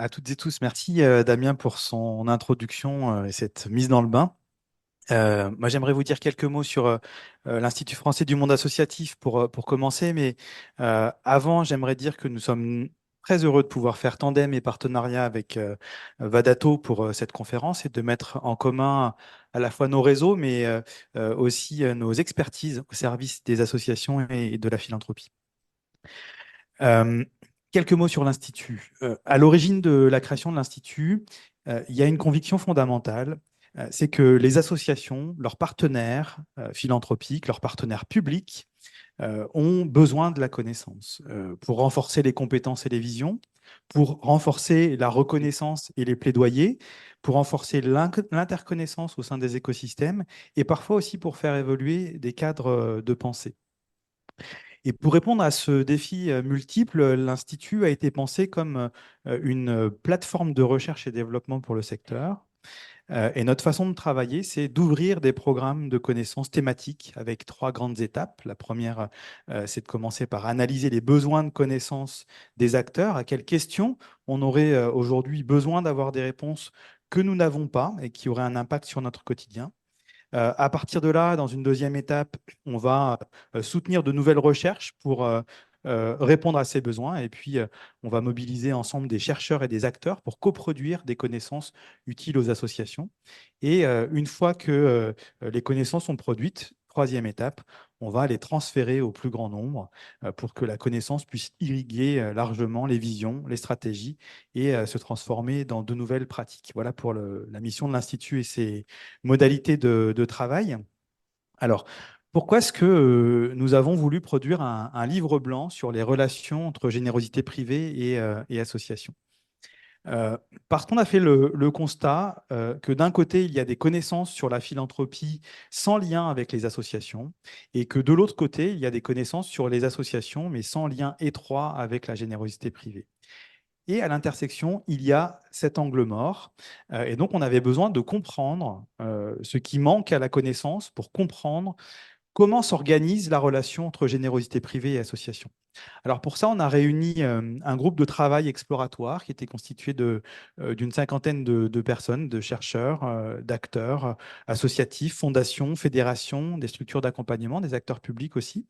À toutes et tous, merci Damien pour son introduction et cette mise dans le bain. Moi, j'aimerais vous dire quelques mots sur l'Institut français du monde associatif pour commencer, mais avant, j'aimerais dire que nous sommes très heureux de pouvoir faire tandem et partenariat avec Vadato pour cette conférence et de mettre en commun à la fois nos réseaux, mais aussi nos expertises au service des associations et de la philanthropie. Euh, Quelques mots sur l'Institut. À l'origine de la création de l'Institut, il y a une conviction fondamentale, c'est que les associations, leurs partenaires philanthropiques, leurs partenaires publics, ont besoin de la connaissance pour renforcer les compétences et les visions, pour renforcer la reconnaissance et les plaidoyers, pour renforcer l'interconnaissance au sein des écosystèmes et parfois aussi pour faire évoluer des cadres de pensée. Et pour répondre à ce défi multiple, l'Institut a été pensé comme une plateforme de recherche et développement pour le secteur. Et notre façon de travailler, c'est d'ouvrir des programmes de connaissances thématiques avec trois grandes étapes. La première, c'est de commencer par analyser les besoins de connaissances des acteurs. À quelles questions on aurait aujourd'hui besoin d'avoir des réponses que nous n'avons pas et qui auraient un impact sur notre quotidien. À partir de là, dans une deuxième étape, on va soutenir de nouvelles recherches pour répondre à ces besoins. Et puis, on va mobiliser ensemble des chercheurs et des acteurs pour coproduire des connaissances utiles aux associations. Et une fois que les connaissances sont produites, troisième étape, on va les transférer au plus grand nombre pour que la connaissance puisse irriguer largement les visions, les stratégies et se transformer dans de nouvelles pratiques. Voilà pour la mission de l'Institut et ses modalités de travail. Alors, pourquoi est-ce que nous avons voulu produire un livre blanc sur les relations entre générosité privée et association? Parce qu'on a fait le constat que d'un côté, il y a des connaissances sur la philanthropie sans lien avec les associations, et que de l'autre côté, il y a des connaissances sur les associations, mais sans lien étroit avec la générosité privée. Et à l'intersection, il y a cet angle mort. Et donc, on avait besoin de comprendre ce qui manque à la connaissance pour comprendre comment s'organise la relation entre générosité privée et association. Alors pour ça, on a réuni un groupe de travail exploratoire qui était constitué d'une cinquantaine de personnes, de chercheurs, d'acteurs associatifs, fondations, fédérations, des structures d'accompagnement, des acteurs publics aussi.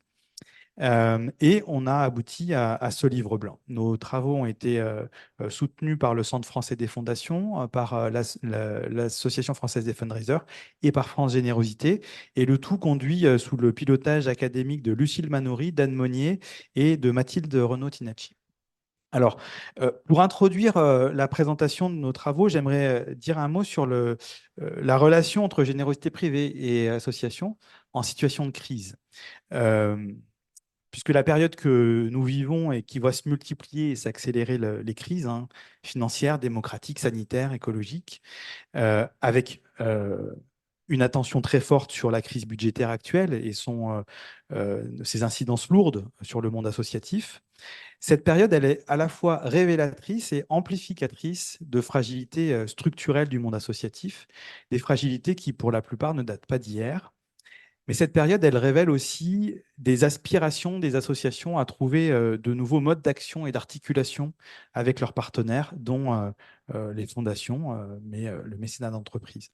Et on a abouti à ce livre blanc. Nos travaux ont été soutenus par le Centre français des fondations, par l'Association française des fundraisers et par France Générosité. Et le tout conduit sous le pilotage académique de Lucille Manoury, d'Anne Monnier et de Mathilde Renaud-Tinacci. Alors, pour introduire la présentation de nos travaux, j'aimerais dire un mot sur la relation entre générosité privée et association en situation de crise. Euh, Puisque la période que nous vivons et qui va se multiplier et s'accélérer les crises financières, démocratiques, sanitaires, écologiques, avec une attention très forte sur la crise budgétaire actuelle et ses incidences lourdes sur le monde associatif. Cette période, elle est à la fois révélatrice et amplificatrice de fragilités structurelles du monde associatif, des fragilités qui, pour la plupart, ne datent pas d'hier. Mais cette période, elle révèle aussi des aspirations des associations à trouver de nouveaux modes d'action et d'articulation avec leurs partenaires, dont les fondations, mais le mécénat d'entreprise.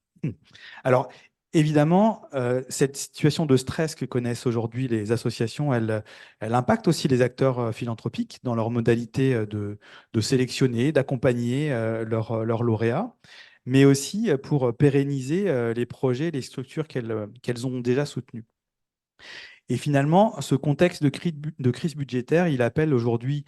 Alors, évidemment, cette situation de stress que connaissent aujourd'hui les associations, elle impacte aussi les acteurs philanthropiques dans leur modalité de sélectionner, d'accompagner leurs lauréats, mais aussi pour pérenniser les projets, les structures qu'elles ont déjà soutenues. Et finalement, ce contexte de crise budgétaire, il appelle aujourd'hui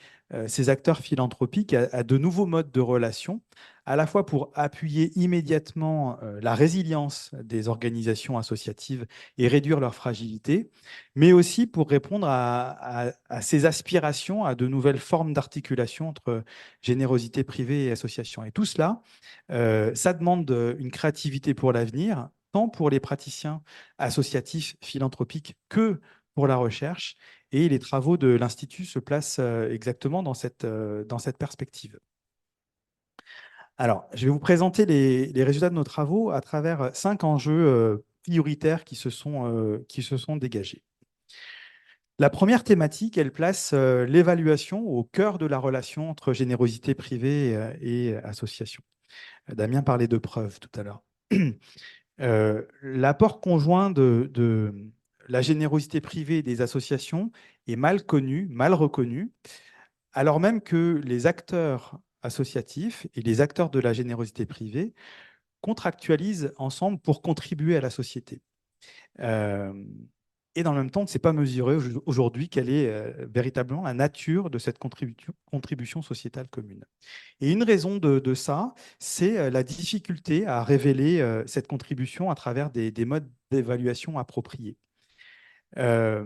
ces acteurs philanthropiques à de nouveaux modes de relation, à la fois pour appuyer immédiatement la résilience des organisations associatives et réduire leur fragilité, mais aussi pour répondre à ces aspirations à de nouvelles formes d'articulation entre générosité privée et association. Et tout cela, ça demande une créativité pour l'avenir, tant pour les praticiens associatifs philanthropiques que pour la recherche. Et les travaux de l'Institut se placent exactement dans cette perspective. Alors, je vais vous présenter les résultats de nos travaux à travers 5 enjeux prioritaires qui se sont dégagés. La première thématique, elle place l'évaluation au cœur de la relation entre générosité privée et association. Damien parlait de preuves tout à l'heure. L'apport conjoint de la générosité privée des associations est mal connu, mal reconnu, alors même que les acteurs associatifs et les acteurs de la générosité privée contractualisent ensemble pour contribuer à la société. Euh, et dans le même temps, on ne sait pas mesurer aujourd'hui quelle est véritablement la nature de cette contribution sociétale commune. Et une raison de ça, c'est la difficulté à révéler cette contribution à travers des modes d'évaluation appropriés. Euh,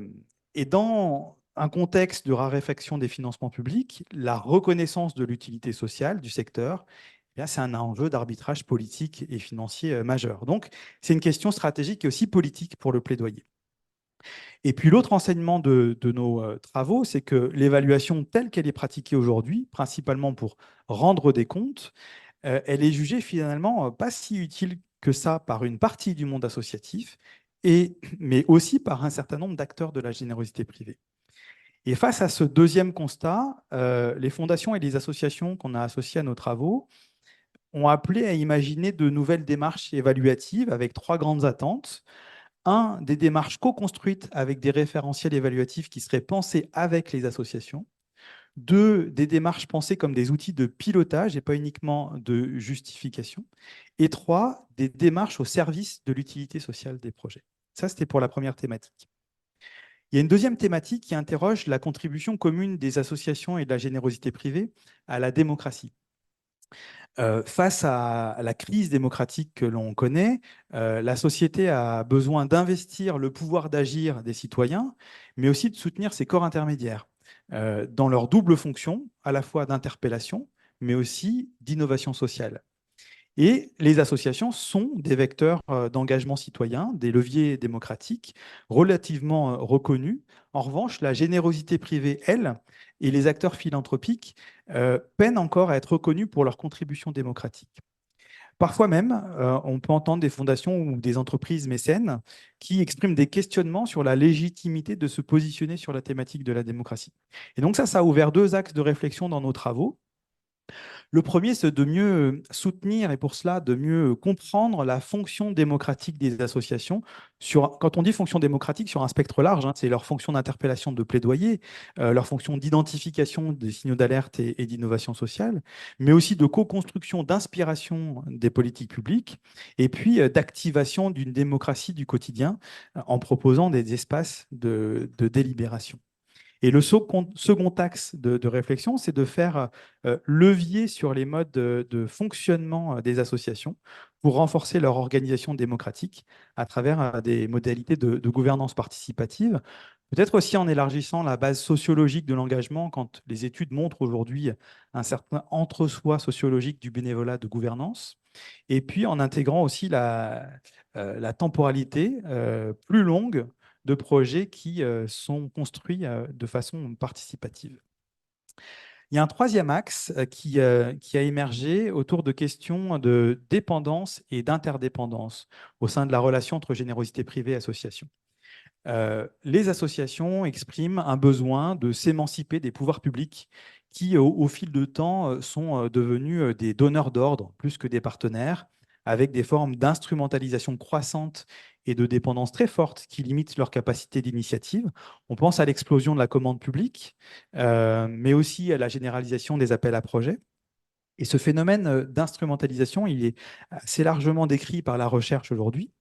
et dans un contexte de raréfaction des financements publics, la reconnaissance de l'utilité sociale du secteur, eh bien, c'est un enjeu d'arbitrage politique et financier majeur. Donc, c'est une question stratégique et aussi politique pour le plaidoyer. Et puis l'autre enseignement de nos travaux, c'est que l'évaluation telle qu'elle est pratiquée aujourd'hui, principalement pour rendre des comptes, elle est jugée finalement pas si utile que ça par une partie du monde associatif, mais aussi par un certain nombre d'acteurs de la générosité privée. Et face à ce deuxième constat, les fondations et les associations qu'on a associées à nos travaux ont appelé à imaginer de nouvelles démarches évaluatives avec trois grandes attentes. Un, des démarches co-construites avec des référentiels évaluatifs qui seraient pensés avec les associations. Deux, des démarches pensées comme des outils de pilotage et pas uniquement de justification. Et trois, des démarches au service de l'utilité sociale des projets. Ça, c'était pour la première thématique. Il y a une deuxième thématique qui interroge la contribution commune des associations et de la générosité privée à la démocratie. Face à la crise démocratique que l'on connaît, la société a besoin d'investir le pouvoir d'agir des citoyens, mais aussi de soutenir ses corps intermédiaires dans leur double fonction, à la fois d'interpellation, mais aussi d'innovation sociale. Et les associations sont des vecteurs d'engagement citoyen, des leviers démocratiques relativement reconnus. En revanche, la générosité privée, elle, et les acteurs philanthropiques peinent encore à être reconnus pour leur contribution démocratique. Parfois même, on peut entendre des fondations ou des entreprises mécènes qui expriment des questionnements sur la légitimité de se positionner sur la thématique de la démocratie. Et donc ça a ouvert deux axes de réflexion dans nos travaux. Le premier, c'est de mieux soutenir et pour cela de mieux comprendre la fonction démocratique des associations. Quand on dit fonction démocratique, sur un spectre large, hein, c'est leur fonction d'interpellation, de plaidoyer, leur fonction d'identification des signaux d'alerte et d'innovation sociale, mais aussi de co-construction, d'inspiration des politiques publiques, et puis d'activation d'une démocratie du quotidien en proposant des espaces de délibération. Et le second axe de réflexion, c'est de faire levier sur les modes de fonctionnement des associations pour renforcer leur organisation démocratique à travers des modalités de gouvernance participative. Peut-être aussi en élargissant la base sociologique de l'engagement quand les études montrent aujourd'hui un certain entre-soi sociologique du bénévolat de gouvernance. Et puis en intégrant aussi la temporalité plus longue de projets qui sont construits de façon participative. Il y a un troisième axe qui a émergé autour de questions de dépendance et d'interdépendance au sein de la relation entre générosité privée et association. Les associations expriment un besoin de s'émanciper des pouvoirs publics qui, au fil de temps, sont devenus des donneurs d'ordre plus que des partenaires, avec des formes d'instrumentalisation croissante et de dépendance très forte qui limitent leur capacité d'initiative. On pense à l'explosion de la commande publique, mais aussi à la généralisation des appels à projets. Et ce phénomène d'instrumentalisation, il est assez largement décrit par la recherche aujourd'hui.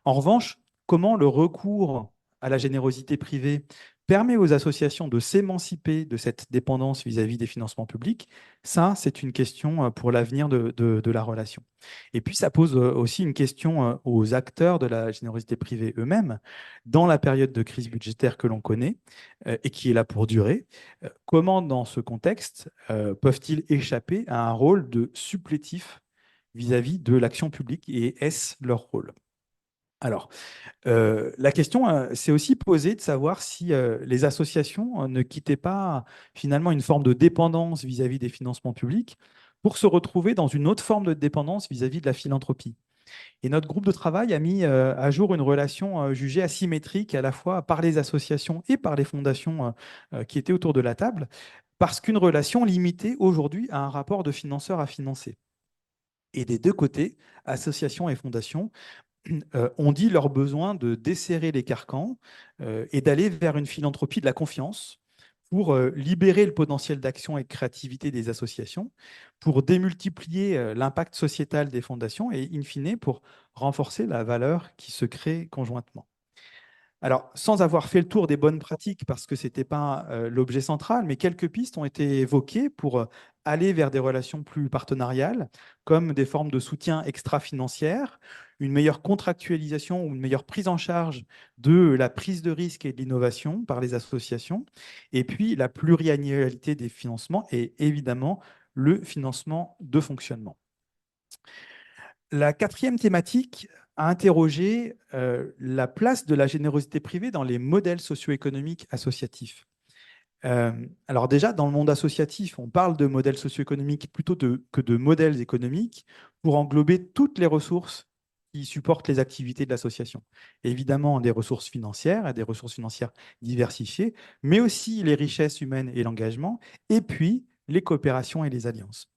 En revanche, comment le recours à la générosité privée permet aux associations de s'émanciper de cette dépendance vis-à-vis des financements publics, ça, c'est une question pour l'avenir de la relation. Et puis, ça pose aussi une question aux acteurs de la générosité privée eux-mêmes, dans la période de crise budgétaire que l'on connaît et qui est là pour durer. Comment, dans ce contexte, peuvent-ils échapper à un rôle de supplétif vis-à-vis de l'action publique et est-ce leur rôle? Alors, la question s'est aussi posée de savoir si les associations ne quittaient pas finalement une forme de dépendance vis-à-vis des financements publics pour se retrouver dans une autre forme de dépendance vis-à-vis de la philanthropie. Et notre groupe de travail a mis à jour une relation jugée asymétrique à la fois par les associations et par les fondations qui étaient autour de la table, parce qu'une relation limitée aujourd'hui à un rapport de financeur à financé. Et des deux côtés, associations et fondations, ont dit leur besoin de desserrer les carcans et d'aller vers une philanthropie de la confiance pour libérer le potentiel d'action et de créativité des associations, pour démultiplier l'impact sociétal des fondations et, in fine, pour renforcer la valeur qui se crée conjointement. Alors, sans avoir fait le tour des bonnes pratiques, parce que ce n'était pas l'objet central, mais quelques pistes ont été évoquées pour aller vers des relations plus partenariales, comme des formes de soutien extra-financière, une meilleure contractualisation ou une meilleure prise en charge de la prise de risque et de l'innovation par les associations, et puis la pluriannualité des financements et évidemment le financement de fonctionnement. La quatrième thématique a interrogé la place de la générosité privée dans les modèles socio-économiques associatifs. Alors déjà, dans le monde associatif, on parle de modèles socio-économiques plutôt que de modèles économiques pour englober toutes les ressources qui supportent les activités de l'association. Évidemment, des ressources financières et des ressources financières diversifiées, mais aussi les richesses humaines et l'engagement, et puis les coopérations et les alliances.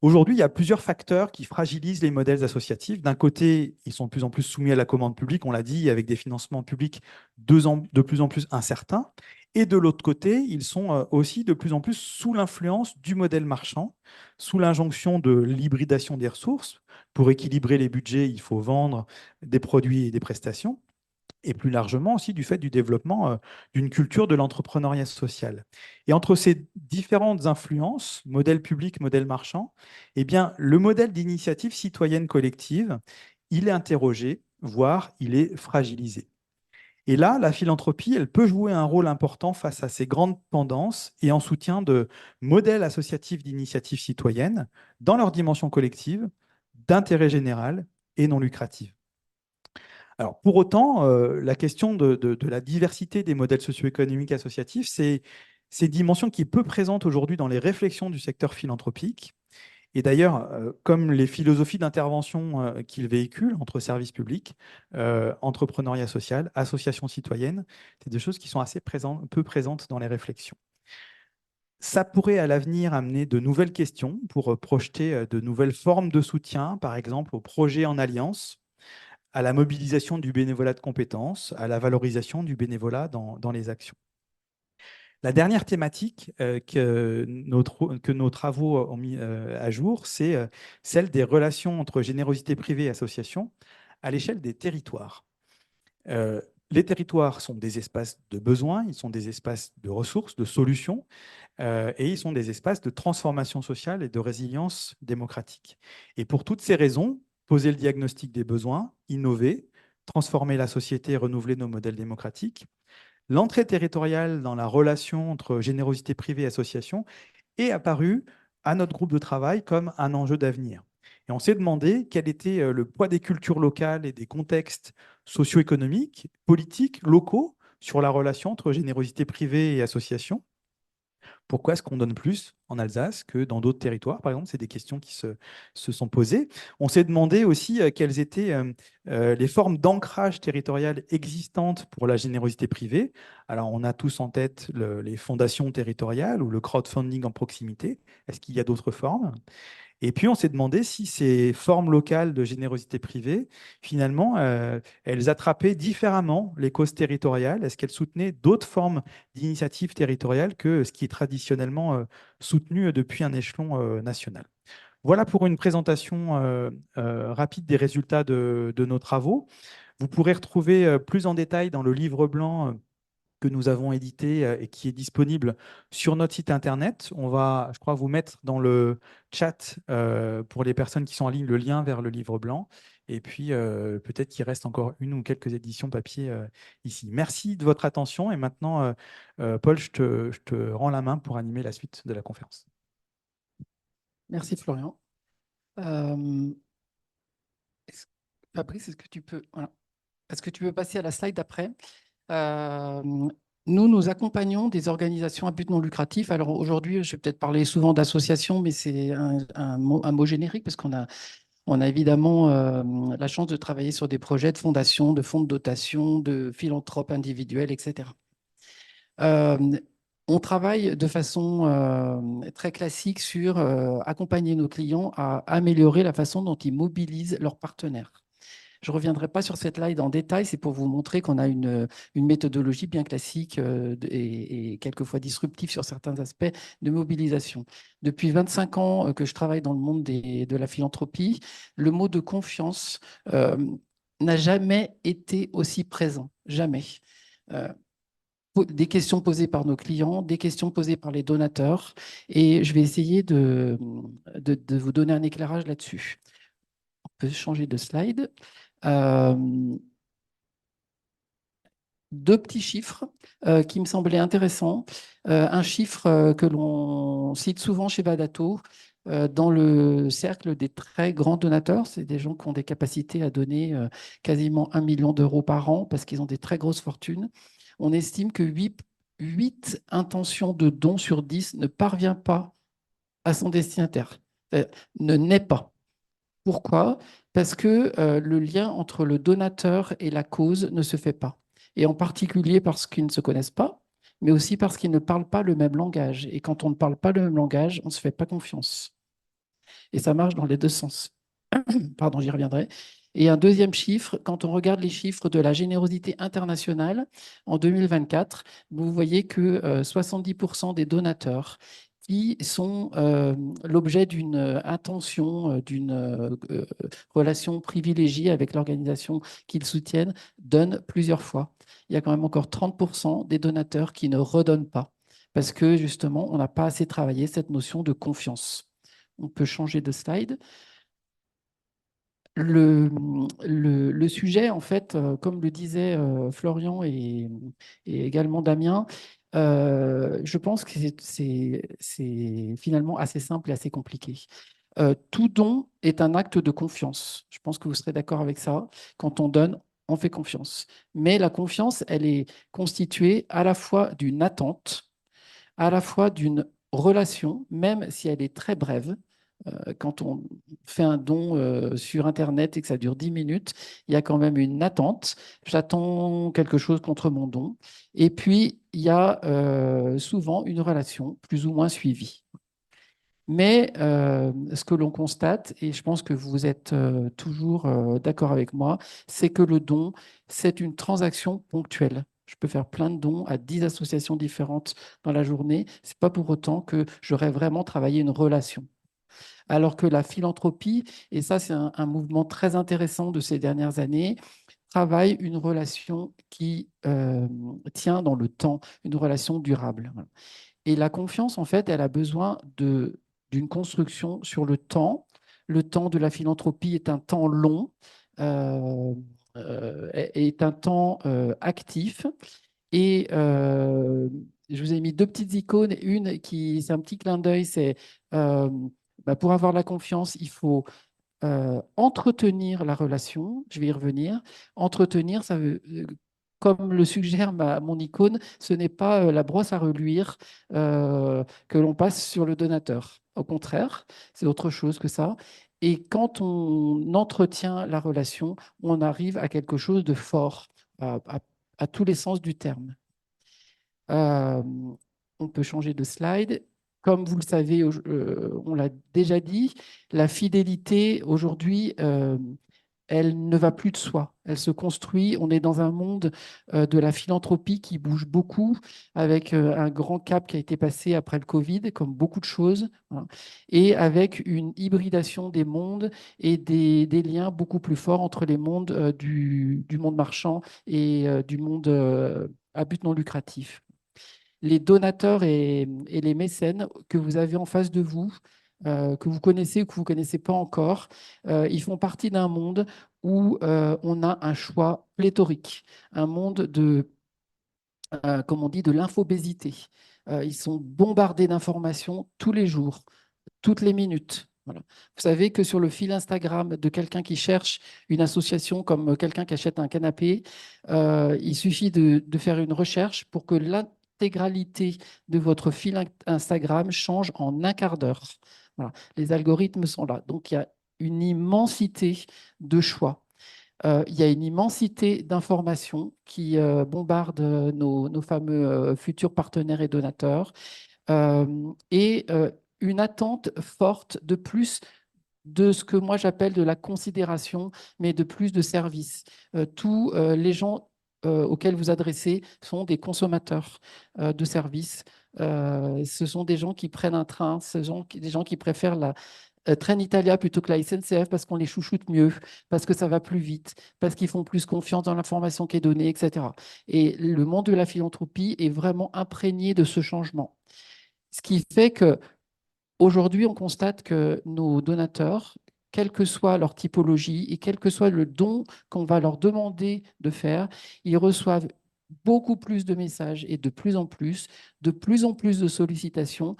Aujourd'hui, il y a plusieurs facteurs qui fragilisent les modèles associatifs. D'un côté, ils sont de plus en plus soumis à la commande publique, on l'a dit, avec des financements publics de plus en plus incertains. Et de l'autre côté, ils sont aussi de plus en plus sous l'influence du modèle marchand, sous l'injonction de l'hybridation des ressources. Pour équilibrer les budgets, il faut vendre des produits et des prestations, et plus largement aussi du fait du développement d'une culture de l'entrepreneuriat social. Et entre ces différentes influences, modèle public, modèle marchand, eh bien, le modèle d'initiative citoyenne collective, il est interrogé, voire il est fragilisé. Et là, la philanthropie, elle peut jouer un rôle important face à ces grandes tendances et en soutien de modèles associatifs d'initiative citoyenne dans leur dimension collective, d'intérêt général et non lucrative. Alors, pour autant, la question de la diversité des modèles socio-économiques associatifs, c'est une dimension qui est peu présente aujourd'hui dans les réflexions du secteur philanthropique. Et d'ailleurs, comme les philosophies d'intervention qu'il véhicule entre services publics, entrepreneuriat social, associations citoyennes, c'est des choses qui sont assez peu présentes dans les réflexions. Ça pourrait à l'avenir amener de nouvelles questions pour projeter de nouvelles formes de soutien, par exemple aux projets en alliance, à la mobilisation du bénévolat de compétences, à la valorisation du bénévolat dans les actions. La dernière thématique que nos travaux ont mis à jour, c'est celle des relations entre générosité privée et association à l'échelle des territoires. Les territoires sont des espaces de besoins, ils sont des espaces de ressources, de solutions, et ils sont des espaces de transformation sociale et de résilience démocratique. Et pour toutes ces raisons, poser le diagnostic des besoins, innover, transformer la société et renouveler nos modèles démocratiques, l'entrée territoriale dans la relation entre générosité privée et association est apparue à notre groupe de travail comme un enjeu d'avenir. Et on s'est demandé quel était le poids des cultures locales et des contextes socio-économiques, politiques, locaux sur la relation entre générosité privée et association. Pourquoi est-ce qu'on donne plus en Alsace que dans d'autres territoires, par exemple? C'est des questions qui se sont posées. On s'est demandé aussi quelles étaient les formes d'ancrage territorial existantes pour la générosité privée. Alors, on a tous en tête les fondations territoriales ou le crowdfunding en proximité. Est-ce qu'il y a d'autres formes? Et puis, on s'est demandé si ces formes locales de générosité privée, finalement, elles attrapaient différemment les causes territoriales. Est-ce qu'elles soutenaient d'autres formes d'initiatives territoriales que ce qui est traditionnellement soutenu depuis un échelon national? Voilà pour une présentation rapide des résultats de nos travaux. Vous pourrez retrouver plus en détail dans le livre blanc que nous avons édité et qui est disponible sur notre site internet. On va, je crois, vous mettre dans le chat pour les personnes qui sont en ligne le lien vers le livre blanc. Et puis, peut-être qu'il reste encore une ou quelques éditions papier ici. Merci de votre attention. Et maintenant, Paul, je te rends la main pour animer la suite de la conférence. Merci Florian. Euh, Fabrice, est-ce que tu peux, voilà. Est-ce que tu peux passer à la slide d'après? Nous accompagnons des organisations à but non lucratif. Alors aujourd'hui, je vais peut-être parler souvent d'associations, mais c'est un mot générique parce qu'on a On a évidemment la chance de travailler sur des projets de fondation, de fonds de dotation, de philanthropes individuels, etc. Euh, on travaille de façon très classique sur accompagner nos clients à améliorer la façon dont ils mobilisent leurs partenaires. Je ne reviendrai pas sur cette slide en détail, c'est pour vous montrer qu'on a une méthodologie bien classique et quelquefois disruptive sur certains aspects de mobilisation. Depuis 25 ans que je travaille dans le monde de la philanthropie, le mot de confiance euh, n'a jamais été aussi présent, jamais. Euh, des questions posées par nos clients, des questions posées par les donateurs, et je vais essayer de vous donner un éclairage là-dessus. On peut changer de slide. Euh, deux petits chiffres qui me semblaient intéressants. Un chiffre que l'on cite souvent chez Badato, dans le cercle des très grands donateurs, c'est des gens qui ont des capacités à donner quasiment 1 million d'euros par an parce qu'ils ont des très grosses fortunes. On estime que 8 intentions de dons sur 10 ne parvient pas à son destinataire, ne naît pas. Pourquoi? Parce que le lien entre le donateur et la cause ne se fait pas. Et en particulier parce qu'ils ne se connaissent pas, mais aussi parce qu'ils ne parlent pas le même langage. Et quand on ne parle pas le même langage, on ne se fait pas confiance. Et ça marche dans les deux sens. Pardon, j'y reviendrai. Et un deuxième chiffre, quand on regarde les chiffres de la générosité internationale en 2024, vous voyez que 70% des donateurs qui sont l'objet d'une intention, d'une relation privilégiée avec l'organisation qu'ils soutiennent, donnent plusieurs fois. Il y a quand même encore 30% des donateurs qui ne redonnent pas, parce que justement, on n'a pas assez travaillé cette notion de confiance. On peut changer de slide. Le sujet, en fait, comme le disait Florian et également Damien, je pense que c'est finalement assez simple et assez compliqué. Tout don est un acte de confiance. Je pense que vous serez d'accord avec ça. Quand on donne, on fait confiance. Mais la confiance, elle est constituée à la fois d'une attente, à la fois d'une relation, même si elle est très brève. Quand on fait un don sur Internet et que ça dure 10 minutes, il y a quand même une attente. J'attends quelque chose contre mon don. Et puis, il y a souvent une relation plus ou moins suivie. Mais ce que l'on constate, et je pense que vous êtes toujours d'accord avec moi, c'est que le don, c'est une transaction ponctuelle. Je peux faire plein de dons à 10 associations différentes dans la journée. Ce n'est pas pour autant que j'aurais vraiment travaillé une relation. Alors que la philanthropie, et ça c'est un mouvement très intéressant de ces dernières années, travaille une relation qui tient dans le temps, une relation durable. Et la confiance, en fait, elle a besoin d'une construction sur le temps. Le temps de la philanthropie est un temps long, est un temps actif. Et je vous ai mis deux petites icônes. Une qui, c'est un petit clin d'œil, c'est pour avoir la confiance, il faut entretenir la relation. Je vais y revenir. Entretenir, ça veut, comme le suggère mon icône, ce n'est pas la brosse à reluire que l'on passe sur le donateur. Au contraire, c'est autre chose que ça. Et quand on entretient la relation, on arrive à quelque chose de fort, à tous les sens du terme. Euh, on peut changer de slide. Comme vous le savez, on l'a déjà dit, la fidélité aujourd'hui, elle ne va plus de soi. Elle se construit. On est dans un monde de la philanthropie qui bouge beaucoup, avec un grand cap qui a été passé après le Covid, comme beaucoup de choses, hein, et avec une hybridation des mondes et des liens beaucoup plus forts entre les mondes du monde marchand et du monde à but non lucratif. Les donateurs et les mécènes que vous avez en face de vous, que vous connaissez ou que vous ne connaissez pas encore, ils font partie d'un monde où on a un choix pléthorique, un monde comme on dit, de l'infobésité. Ils sont bombardés d'informations tous les jours, toutes les minutes. Voilà. Vous savez que sur le fil Instagram de quelqu'un qui cherche une association comme quelqu'un qui achète un canapé, il suffit de faire une recherche pour que l'intégralité de votre fil Instagram change en un quart d'heure. Voilà. Les algorithmes sont là. Donc, il y a une immensité de choix. Il y a une immensité d'informations qui bombardent nos fameux futurs partenaires et donateurs et une attente forte de plus de ce que moi j'appelle de la considération, mais de plus de services. Tous les gens auxquels vous adressez sont des consommateurs de services. Ce sont des gens qui prennent un train, ce sont des gens qui préfèrent la Trenitalia plutôt que la SNCF parce qu'on les chouchoute mieux, parce que ça va plus vite, parce qu'ils font plus confiance dans l'information qui est donnée, etc. Et le monde de la philanthropie est vraiment imprégné de ce changement. Ce qui fait que aujourd'hui, on constate que nos donateurs, quelle que soit leur typologie et quel que soit le don qu'on va leur demander de faire, ils reçoivent beaucoup plus de messages et de plus en plus de sollicitations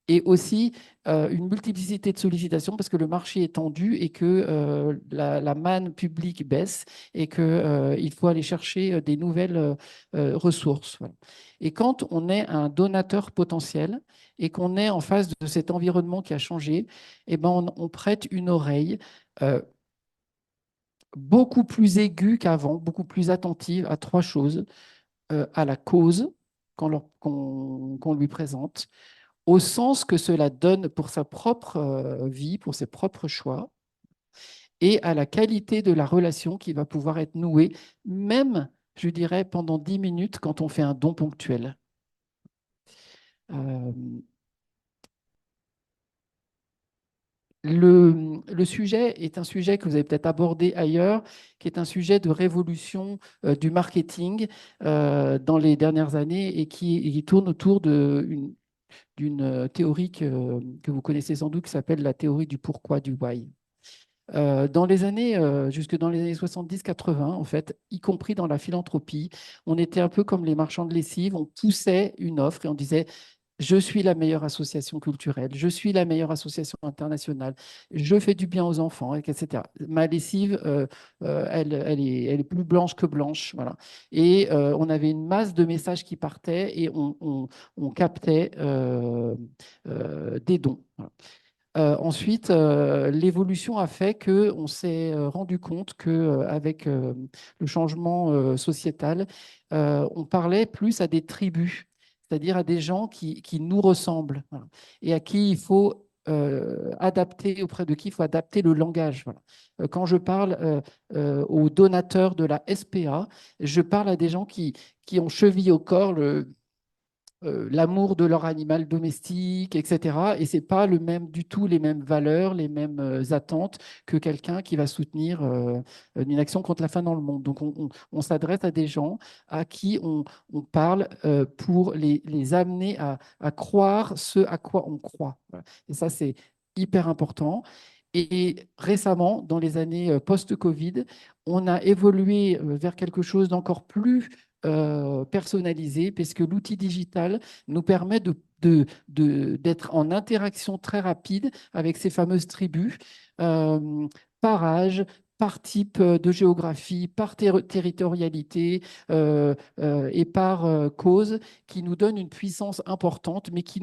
et aussi une multiplicité de sollicitations parce que le marché est tendu et que la manne publique baisse et qu'il faut aller chercher des nouvelles ressources. Voilà. Et quand on est un donateur potentiel et qu'on est en face de cet environnement qui a changé, eh ben on prête une oreille euh, beaucoup plus aiguë qu'avant, beaucoup plus attentive à trois choses, à la cause qu'on lui présente, au sens que cela donne pour sa propre vie, pour ses propres choix, et à la qualité de la relation qui va pouvoir être nouée, même, je dirais, pendant 10 minutes quand on fait un don ponctuel. Euh, le sujet est un sujet que vous avez peut-être abordé ailleurs, qui est un sujet de révolution du marketing dans les dernières années et qui tourne autour d'une théorie que vous connaissez sans doute qui s'appelle la théorie du pourquoi, du why. Dans les années, jusque dans les années 70-80, en fait, y compris dans la philanthropie, on était un peu comme les marchands de lessive, on poussait une offre et on disait, je suis la meilleure association culturelle, je suis la meilleure association internationale, je fais du bien aux enfants, etc. Ma lessive, elle est plus blanche que blanche. Voilà. Et on avait une masse de messages qui partaient et on captait des dons. Voilà. Ensuite, l'évolution a fait qu'on s'est rendu compte qu'avec le changement sociétal, on parlait plus à des tribus, c'est-à-dire à des gens qui nous ressemblent, voilà, et à qui il faut adapter, auprès de qui il faut adapter le langage. Voilà. Quand je parle aux donateurs de la SPA, je parle à des gens qui ont chevillé au corps l'amour de leur animal domestique, etc. Et ce n'est pas du tout les mêmes valeurs, les mêmes attentes que quelqu'un qui va soutenir une action contre la faim dans le monde. Donc, on s'adresse à des gens à qui on parle pour les amener à croire ce à quoi on croit. Voilà. Et ça, c'est hyper important. Et récemment, dans les années post-Covid, on a évolué vers quelque chose d'encore plus personnalisé, puisque l'outil digital nous permet d'être en interaction très rapide avec ces fameuses tribus, euh, par âge, par type de géographie, par territorialité et par cause, qui nous donne une puissance importante, mais qui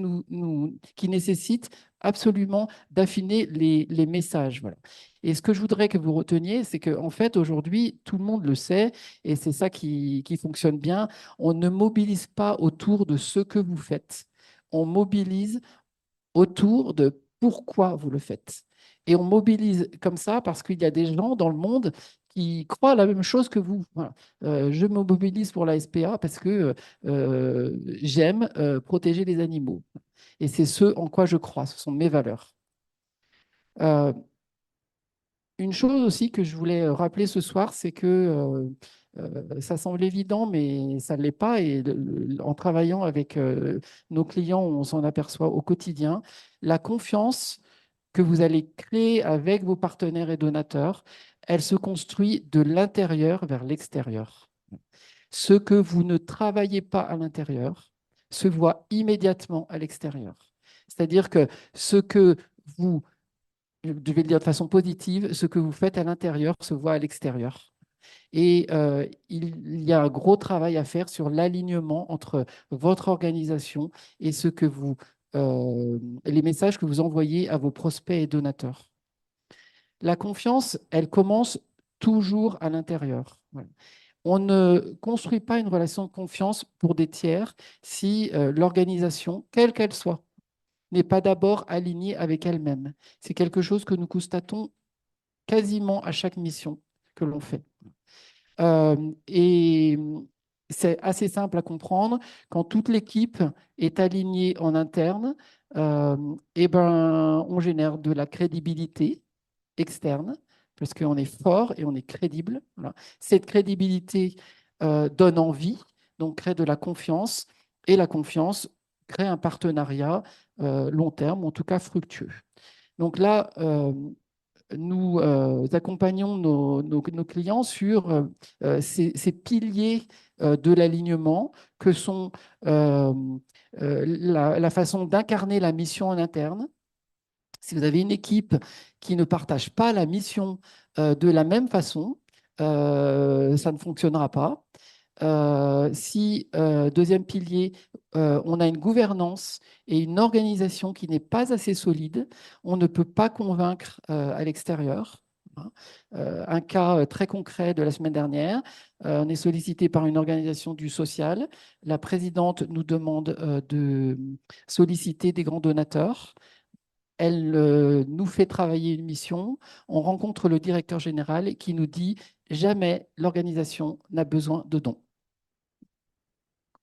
nécessite absolument d'affiner les messages. Voilà. Et ce que je voudrais que vous reteniez, c'est qu'en fait, aujourd'hui, tout le monde le sait, et c'est ça qui fonctionne bien, on ne mobilise pas autour de ce que vous faites, on mobilise autour de pourquoi vous le faites. Et on mobilise comme ça parce qu'il y a des gens dans le monde qui croient la même chose que vous. Voilà. Je me mobilise pour la SPA parce que j'aime protéger les animaux. Et c'est ce en quoi je crois, ce sont mes valeurs. Euh, une chose aussi que je voulais rappeler ce soir, c'est que ça semble évident, mais ça ne l'est pas. Et en travaillant avec nos clients, on s'en aperçoit au quotidien. La confiance que vous allez créer avec vos partenaires et donateurs, elle se construit de l'intérieur vers l'extérieur. Ce que vous ne travaillez pas à l'intérieur se voit immédiatement à l'extérieur. C'est-à-dire que ce que vous, je vais le dire de façon positive, ce que vous faites à l'intérieur se voit à l'extérieur. Et il y a un gros travail à faire sur l'alignement entre votre organisation et les messages que vous envoyez à vos prospects et donateurs. La confiance, elle commence toujours à l'intérieur. Voilà. On ne construit pas une relation de confiance pour des tiers si l'organisation, quelle qu'elle soit, n'est pas d'abord alignée avec elle-même. C'est quelque chose que nous constatons quasiment à chaque mission que l'on fait. Et c'est assez simple à comprendre. Quand toute l'équipe est alignée en interne, eh ben, on génère de la crédibilité externe, parce qu'on est fort et on est crédible. Voilà. Cette crédibilité donne envie, donc crée de la confiance, et la confiance crée un partenariat long terme, ou en tout cas fructueux. Donc là, nous accompagnons nos clients sur ces piliers de l'alignement que sont euh, la façon d'incarner la mission en interne. Si vous avez une équipe qui ne partage pas la mission de la même façon, ça ne fonctionnera pas. Si, deuxième pilier, on a une gouvernance et une organisation qui n'est pas assez solide, on ne peut pas convaincre à l'extérieur. Hein. Un cas très concret de la semaine dernière, on est sollicité par une organisation du social. La présidente nous demande de solliciter des grands donateurs. Elle nous fait travailler une mission. On rencontre le directeur général qui nous dit jamais l'organisation n'a besoin de dons.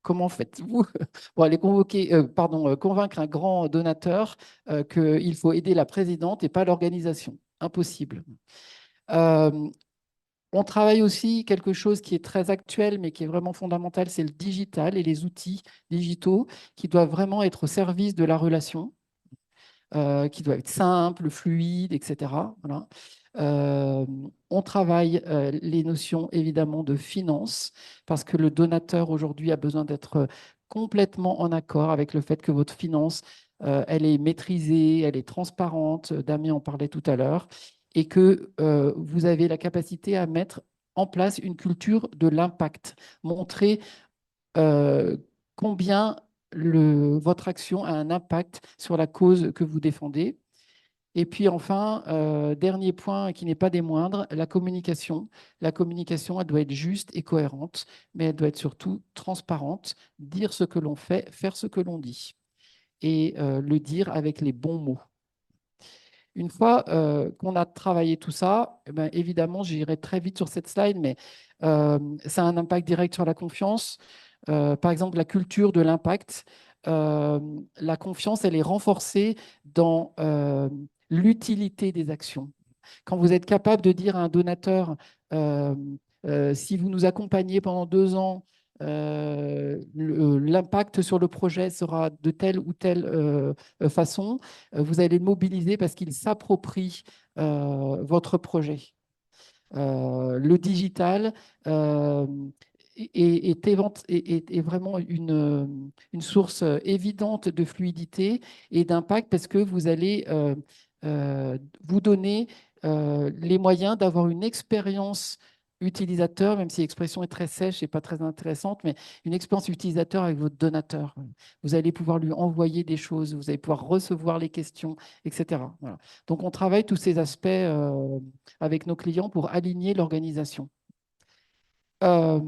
Comment faites-vous pour aller convaincre un grand donateur qu'il faut aider la présidente et pas l'organisation? Impossible. Euh, on travaille aussi quelque chose qui est très actuel, mais qui est vraiment fondamental, c'est le digital et les outils digitaux qui doivent vraiment être au service de la relation, qui doivent être simples, fluides, etc. Voilà. Euh, on travaille les notions évidemment de finance parce que le donateur aujourd'hui a besoin d'être complètement en accord avec le fait que votre finance, elle est maîtrisée, elle est transparente. Damien en parlait tout à l'heure, et que vous avez la capacité à mettre en place une culture de l'impact, montrer euh, combien votre action a un impact sur la cause que vous défendez. Et puis enfin, dernier point qui n'est pas des moindres, la communication. La communication, elle doit être juste et cohérente, mais elle doit être surtout transparente, dire ce que l'on fait, faire ce que l'on dit, et le dire avec les bons mots. Une fois qu'on a travaillé tout ça, eh ben, évidemment, j'irai très vite sur cette slide, mais ça a un impact direct sur la confiance. Par exemple, la culture de l'impact. Euh, la confiance, elle est renforcée dans l'utilité des actions. Quand vous êtes capable de dire à un donateur, euh, si vous nous accompagnez pendant 2 ans, l'impact sur le projet sera de telle ou telle façon, vous allez le mobiliser parce qu'il s'approprie votre projet. Le digital euh, est vraiment une source évidente de fluidité et d'impact parce que vous allez vous donner les moyens d'avoir une expérience utilisateur, même si l'expression est très sèche et pas très intéressante, mais une expérience utilisateur avec votre donateur. Vous allez pouvoir lui envoyer des choses, vous allez pouvoir recevoir les questions, etc. Voilà. Donc, on travaille tous ces aspects avec nos clients pour aligner l'organisation. Euh,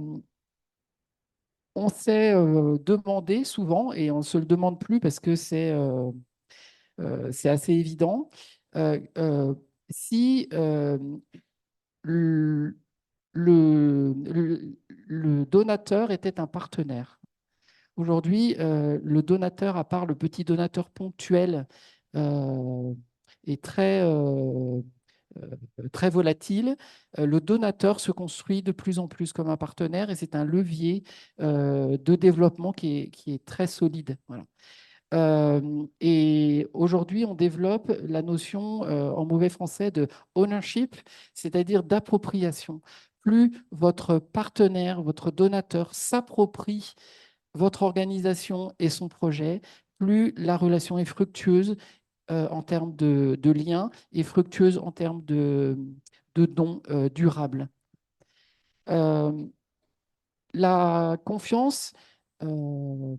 on s'est demandé souvent, et on ne se le demande plus parce que c'est assez évident, euh, euh, si le, le donateur était un partenaire. Aujourd'hui, le donateur, à part le petit donateur ponctuel, euh, est très volatile. Le donateur se construit de plus en plus comme un partenaire et c'est un levier de développement qui est très solide. Voilà. Et aujourd'hui, on développe la notion en mauvais français de ownership, c'est-à-dire d'appropriation. Plus votre partenaire, votre donateur s'approprie votre organisation et son projet, plus la relation est fructueuse en termes de liens et fructueuse en termes de dons durables. Euh, la confiance, euh,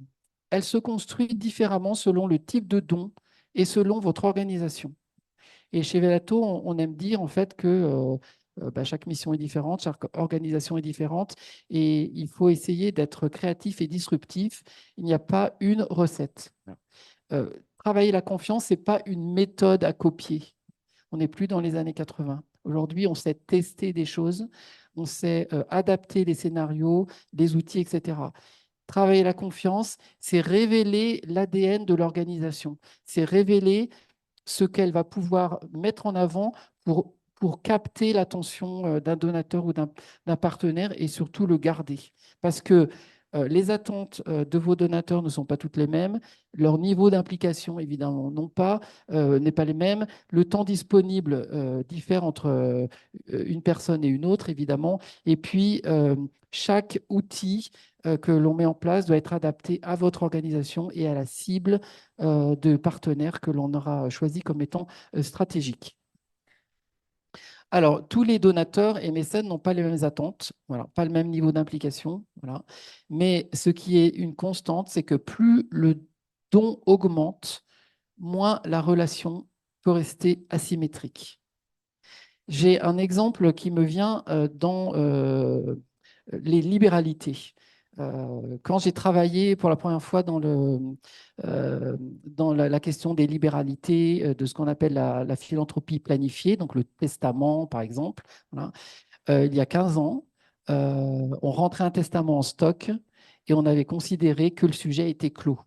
elle se construit différemment selon le type de don et selon votre organisation. Et chez Velato, on aime dire en fait que chaque mission est différente, chaque organisation est différente, et il faut essayer d'être créatif et disruptif. Il n'y a pas une recette. Euh, Travailler la confiance, ce n'est pas une méthode à copier. On n'est plus dans les années 80. Aujourd'hui, on sait tester des choses, on sait adapter les scénarios, les outils, etc. Travailler la confiance, c'est révéler l'ADN de l'organisation, c'est révéler ce qu'elle va pouvoir mettre en avant pour capter l'attention d'un donateur ou d'un partenaire et surtout le garder. Parce que les attentes de vos donateurs ne sont pas toutes les mêmes, leur niveau d'implication, évidemment, n'est pas les mêmes, le temps disponible diffère entre une personne et une autre, évidemment, et puis chaque outil que l'on met en place doit être adapté à votre organisation et à la cible de partenaires que l'on aura choisi comme étant stratégiques. Alors, tous les donateurs et mécènes n'ont pas les mêmes attentes, voilà, pas le même niveau d'implication. Voilà. Mais ce qui est une constante, c'est que plus le don augmente, moins la relation peut rester asymétrique. J'ai un exemple qui me vient dans les libéralités. Quand j'ai travaillé pour la première fois dans la question des libéralités, de ce qu'on appelle la philanthropie planifiée, donc le testament par exemple, voilà, il y a 15 ans, on rentrait un testament en stock et on avait considéré que le sujet était clos.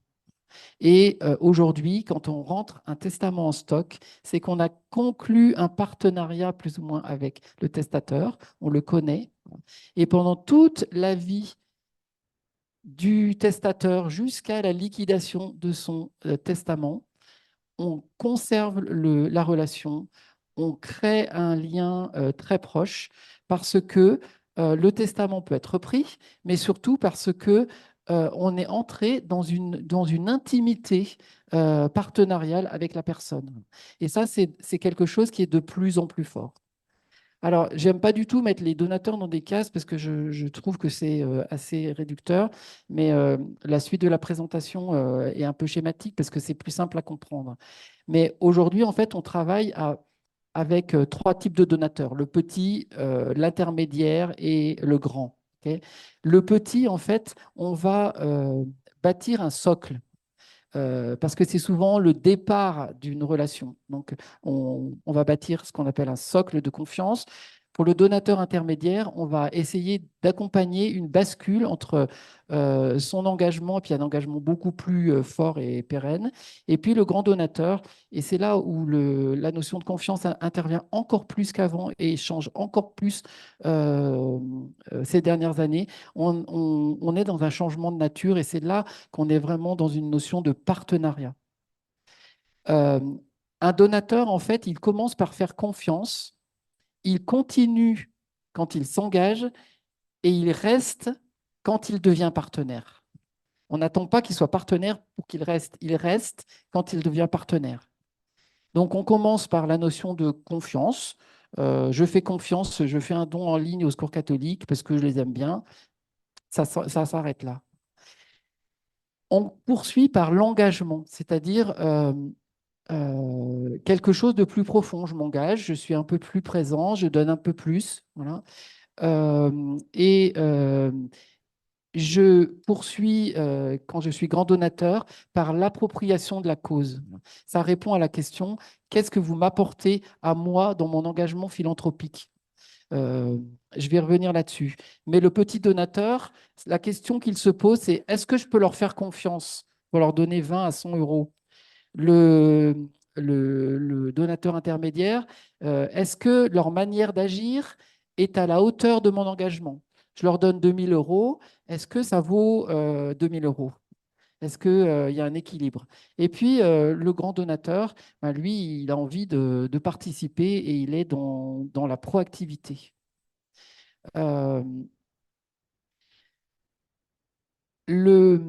Et aujourd'hui, quand on rentre un testament en stock, c'est qu'on a conclu un partenariat plus ou moins avec le testateur, on le connaît, et pendant toute la vie du testateur jusqu'à la liquidation de son testament, on conserve la relation, on crée un lien très proche parce que le testament peut être repris, mais surtout parce que on est entré dans une intimité partenariale avec la personne. Et ça, c'est quelque chose qui est de plus en plus fort. Alors, j'aime pas du tout mettre les donateurs dans des cases parce que je trouve que c'est assez réducteur, mais la suite de la présentation est un peu schématique parce que c'est plus simple à comprendre. Mais aujourd'hui, en fait, on travaille avec trois types de donateurs, le petit, l'intermédiaire et le grand. Ok. Le petit, en fait, on va bâtir un socle parce que c'est souvent le départ d'une relation. Donc, on va bâtir ce qu'on appelle un socle de confiance. Pour le donateur intermédiaire, on va essayer d'accompagner une bascule entre son engagement, et puis un engagement beaucoup plus fort et pérenne, et puis le grand donateur. Et c'est là où la notion de confiance intervient encore plus qu'avant et change encore plus euh, ces dernières années. On est dans un changement de nature et c'est là qu'on est vraiment dans une notion de partenariat. Euh, un donateur, en fait, il commence par faire confiance, il continue quand il s'engage et il reste quand il devient partenaire. On n'attend pas qu'il soit partenaire pour qu'il reste, il reste quand il devient partenaire. Donc on commence par la notion de confiance. Je fais confiance, je fais un don en ligne au Secours catholique parce que je les aime bien. Ça s'arrête là. On poursuit par l'engagement, c'est-à-dire quelque chose de plus profond. Je m'engage, je suis un peu plus présent, je donne un peu plus. Voilà. Et je poursuis, quand je suis grand donateur, par l'appropriation de la cause. Ça répond à la question, qu'est-ce que vous m'apportez à moi dans mon engagement philanthropique? Euh, je vais revenir là-dessus. Mais le petit donateur, la question qu'il se pose, c'est est-ce que je peux leur faire confiance pour leur donner 20 à 100 euros? Le, le donateur intermédiaire, est-ce que leur manière d'agir est à la hauteur de mon engagement? Je leur donne 2000 euros, est-ce que ça vaut 2000 euros? Est-ce qu'il y a un équilibre? Et puis, le grand donateur, ben, lui, il a envie de participer et il est dans la proactivité. Euh, le,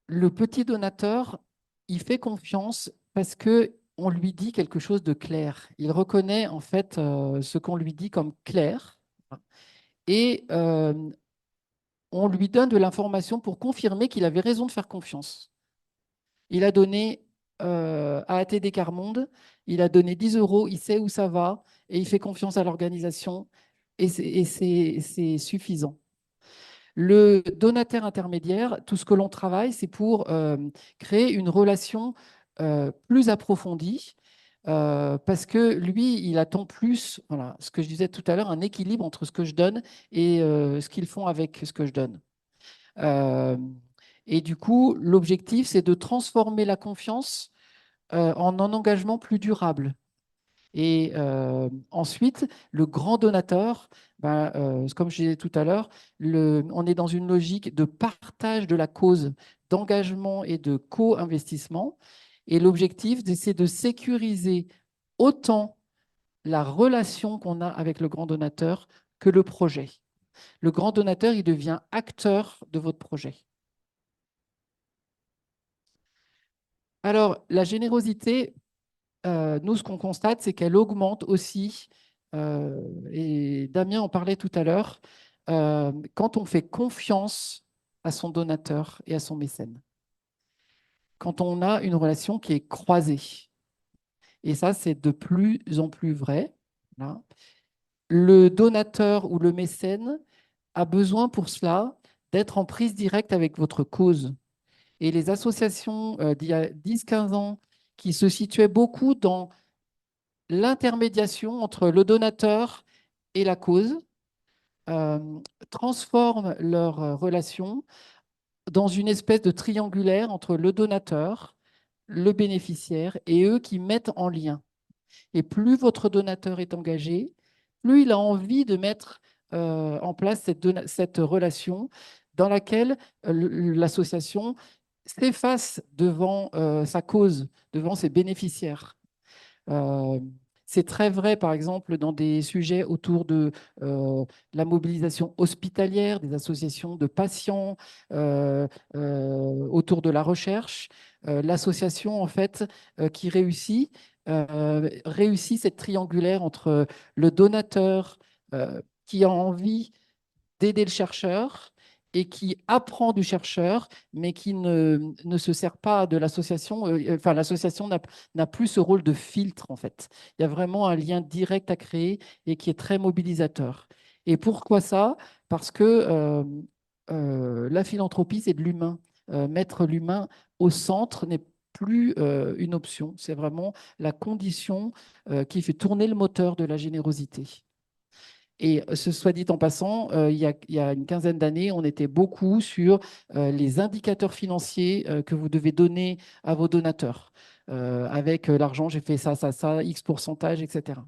le petit donateur, il fait confiance parce que on lui dit quelque chose de clair. Il reconnaît en fait ce qu'on lui dit comme clair et on lui donne de l'information pour confirmer qu'il avait raison de faire confiance. Il a donné à ATD Carmonde, il a donné 10 euros, il sait où ça va et il fait confiance à l'organisation et c'est suffisant. Le donateur intermédiaire, tout ce que l'on travaille, c'est pour créer une relation plus approfondie parce que lui, il attend plus, voilà, ce que je disais tout à l'heure, un équilibre entre ce que je donne et ce qu'ils font avec ce que je donne. Euh, et du coup, l'objectif, c'est de transformer la confiance en un engagement plus durable. Et ensuite, le grand donateur, ben, comme je disais tout à l'heure, on est dans une logique de partage de la cause, d'engagement et de co-investissement. Et l'objectif, c'est de sécuriser autant la relation qu'on a avec le grand donateur que le projet. Le grand donateur, il devient acteur de votre projet. Alors, la générosité, nous, ce qu'on constate, c'est qu'elle augmente aussi, et Damien en parlait tout à l'heure, quand on fait confiance à son donateur et à son mécène, quand on a une relation qui est croisée. Et ça, c'est de plus en plus vrai. Là. Le donateur ou le mécène a besoin pour cela d'être en prise directe avec votre cause. Et les associations d'il y a 10-15 ans qui se situaient beaucoup dans l'intermédiation entre le donateur et la cause euh, transforment leur relation dans une espèce de triangulaire entre le donateur, le bénéficiaire et eux qui mettent en lien. Et plus votre donateur est engagé, plus il a envie de mettre en place cette relation dans laquelle l'association s'efface devant sa cause, devant ses bénéficiaires. Euh, c'est très vrai, par exemple, dans des sujets autour de la mobilisation hospitalière, des associations de patients, autour de la recherche. L'association, en fait, qui réussit cette triangulaire entre le donateur qui a envie d'aider le chercheur et qui apprend du chercheur, mais qui ne se sert pas de l'association. Enfin, l'association n'a plus ce rôle de filtre, en fait. Il y a vraiment un lien direct à créer et qui est très mobilisateur. Et pourquoi ça? Parce que la philanthropie, c'est de l'humain. Mettre l'humain au centre n'est plus une option, c'est vraiment la condition qui fait tourner le moteur de la générosité. Et ce soit dit en passant, il y a une quinzaine d'années, on était beaucoup sur les indicateurs financiers que vous devez donner à vos donateurs. Avec l'argent, j'ai fait ça, ça, ça, X pourcentage, etc.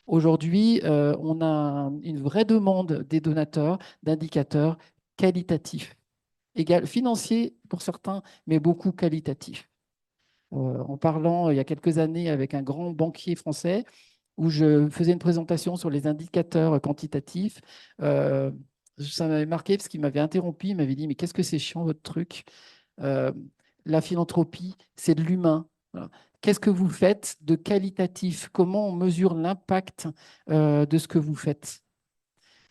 Aujourd'hui, on a une vraie demande des donateurs d'indicateurs qualitatifs, financiers pour certains, mais beaucoup qualitatifs. En parlant il y a quelques années avec un grand banquier français, où je faisais une présentation sur les indicateurs quantitatifs. Euh, Ça m'avait marqué parce qu'il m'avait interrompu, il m'avait dit, mais qu'est-ce que c'est chiant votre truc? Euh, la philanthropie, c'est de l'humain. Voilà. Qu'est-ce que vous faites de qualitatif? Comment on mesure l'impact de ce que vous faites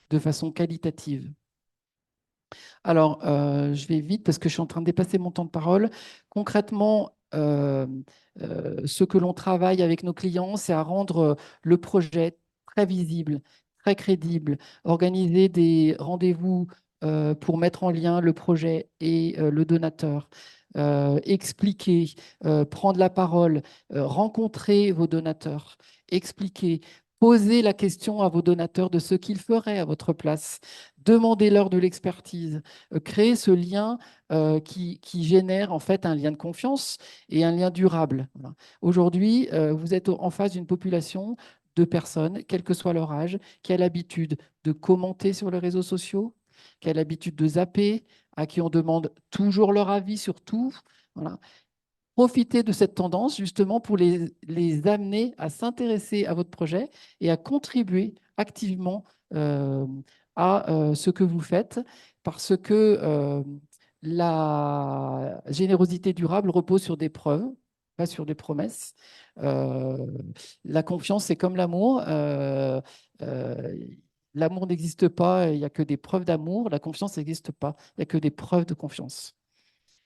de façon qualitative? Alors, je vais vite parce que je suis en train de dépasser mon temps de parole. Concrètement, ce que l'on travaille avec nos clients, c'est à rendre le projet très visible, très crédible, organiser des rendez-vous pour mettre en lien le projet et le donateur, expliquer, prendre la parole, rencontrer vos donateurs, expliquer, poser la question à vos donateurs de ce qu'ils feraient à votre place, demandez-leur de l'expertise, créer ce lien qui génère en fait un lien de confiance et un lien durable. Voilà. Aujourd'hui, vous êtes en face d'une population de personnes, quel que soit leur âge, qui a l'habitude de commenter sur les réseaux sociaux, qui a l'habitude de zapper, à qui on demande toujours leur avis sur tout. Voilà. Profitez de cette tendance justement pour les amener à s'intéresser à votre projet et à contribuer activement euh, à ce que vous faites parce que la générosité durable repose sur des preuves, pas sur des promesses. Euh, la confiance, c'est comme l'amour. Euh, L'amour n'existe pas, il n'y a que des preuves d'amour. La confiance n'existe pas, il n'y a que des preuves de confiance.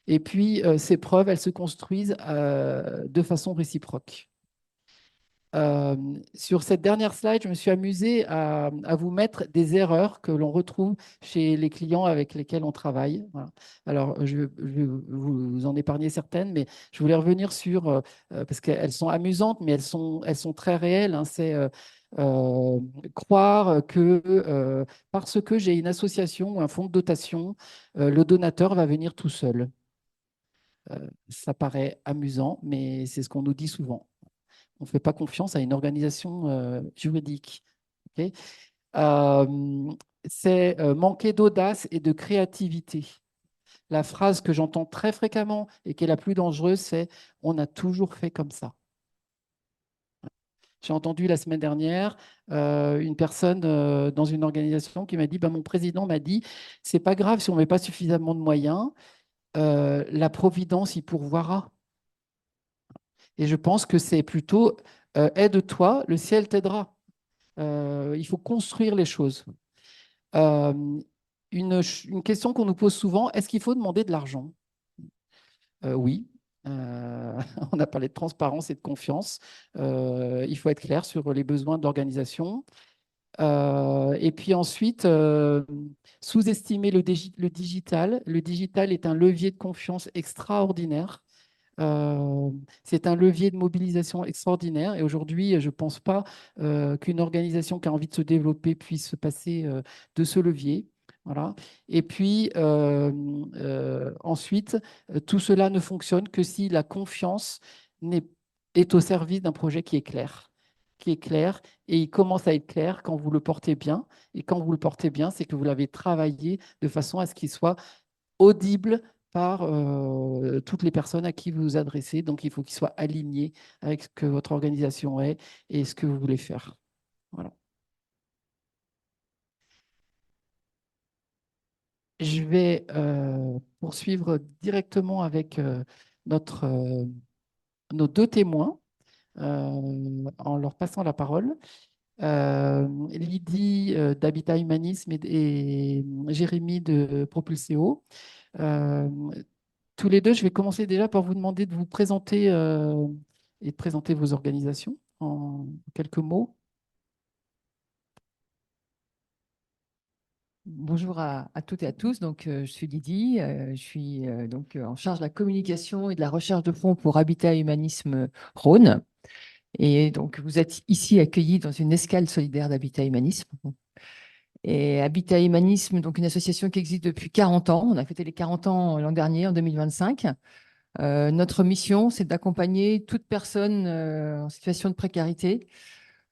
Et puis, ces preuves, elles se construisent de façon réciproque. Sur cette dernière slide, je me suis amusée à vous mettre des erreurs que l'on retrouve chez les clients avec lesquels on travaille. Voilà. Alors, je vais vous en épargner certaines, mais je voulais revenir sur, parce qu'elles sont amusantes, mais elles sont très réelles. Hein. C'est euh, croire que parce que j'ai une association ou un fonds de dotation, le donateur va venir tout seul. Ça paraît amusant, mais c'est ce qu'on nous dit souvent. On ne fait pas confiance à une organisation juridique. Ok. Euh, c'est manquer d'audace et de créativité. La phrase que j'entends très fréquemment et qui est la plus dangereuse, c'est on a toujours fait comme ça. J'ai entendu la semaine dernière une personne dans une organisation qui m'a dit mon président m'a dit c'est pas grave si on ne met pas suffisamment de moyens, la providence y pourvoira. Et je pense que c'est plutôt aide-toi, le ciel t'aidera. Il faut construire les choses. Euh, une question qu'on nous pose souvent, est-ce qu'il faut demander de l'argent? Oui. On a parlé de transparence et de confiance. Il faut être clair sur les besoins de l'organisation. Et puis ensuite, sous-estimer le digital. Le digital est un levier de confiance extraordinaire. Euh, c'est un levier de mobilisation extraordinaire. Et aujourd'hui, je ne pense pas qu'une organisation qui a envie de se développer puisse se passer de ce levier. Voilà. Et puis, ensuite, tout cela ne fonctionne que si la confiance est au service d'un projet qui est clair, et il commence à être clair quand vous le portez bien. Et quand vous le portez bien, c'est que vous l'avez travaillé de façon à ce qu'il soit audible par toutes les personnes à qui vous vous adressez. Donc, il faut qu'il soit aligné avec ce que votre organisation est et ce que vous voulez faire. Voilà. Je vais poursuivre directement avec notre, nos deux témoins en leur passant la parole. Lydie d'Habitat Humanisme et Jérémy de Propulseo. Euh, Tous les deux, je vais commencer déjà par vous demander de vous présenter et de présenter vos organisations en quelques mots. Bonjour à toutes et à tous. Donc, je suis Lydie. Je suis en charge de la communication et de la recherche de fonds pour Habitat et Humanisme Rhône. Et donc, vous êtes ici accueillis dans une escale solidaire d'Habitat et Humanisme. Et Habitat et Humanisme, donc une association qui existe depuis 40 ans. On a fêté les 40 ans l'an dernier, en 2025. Notre mission, c'est d'accompagner toute personne en situation de précarité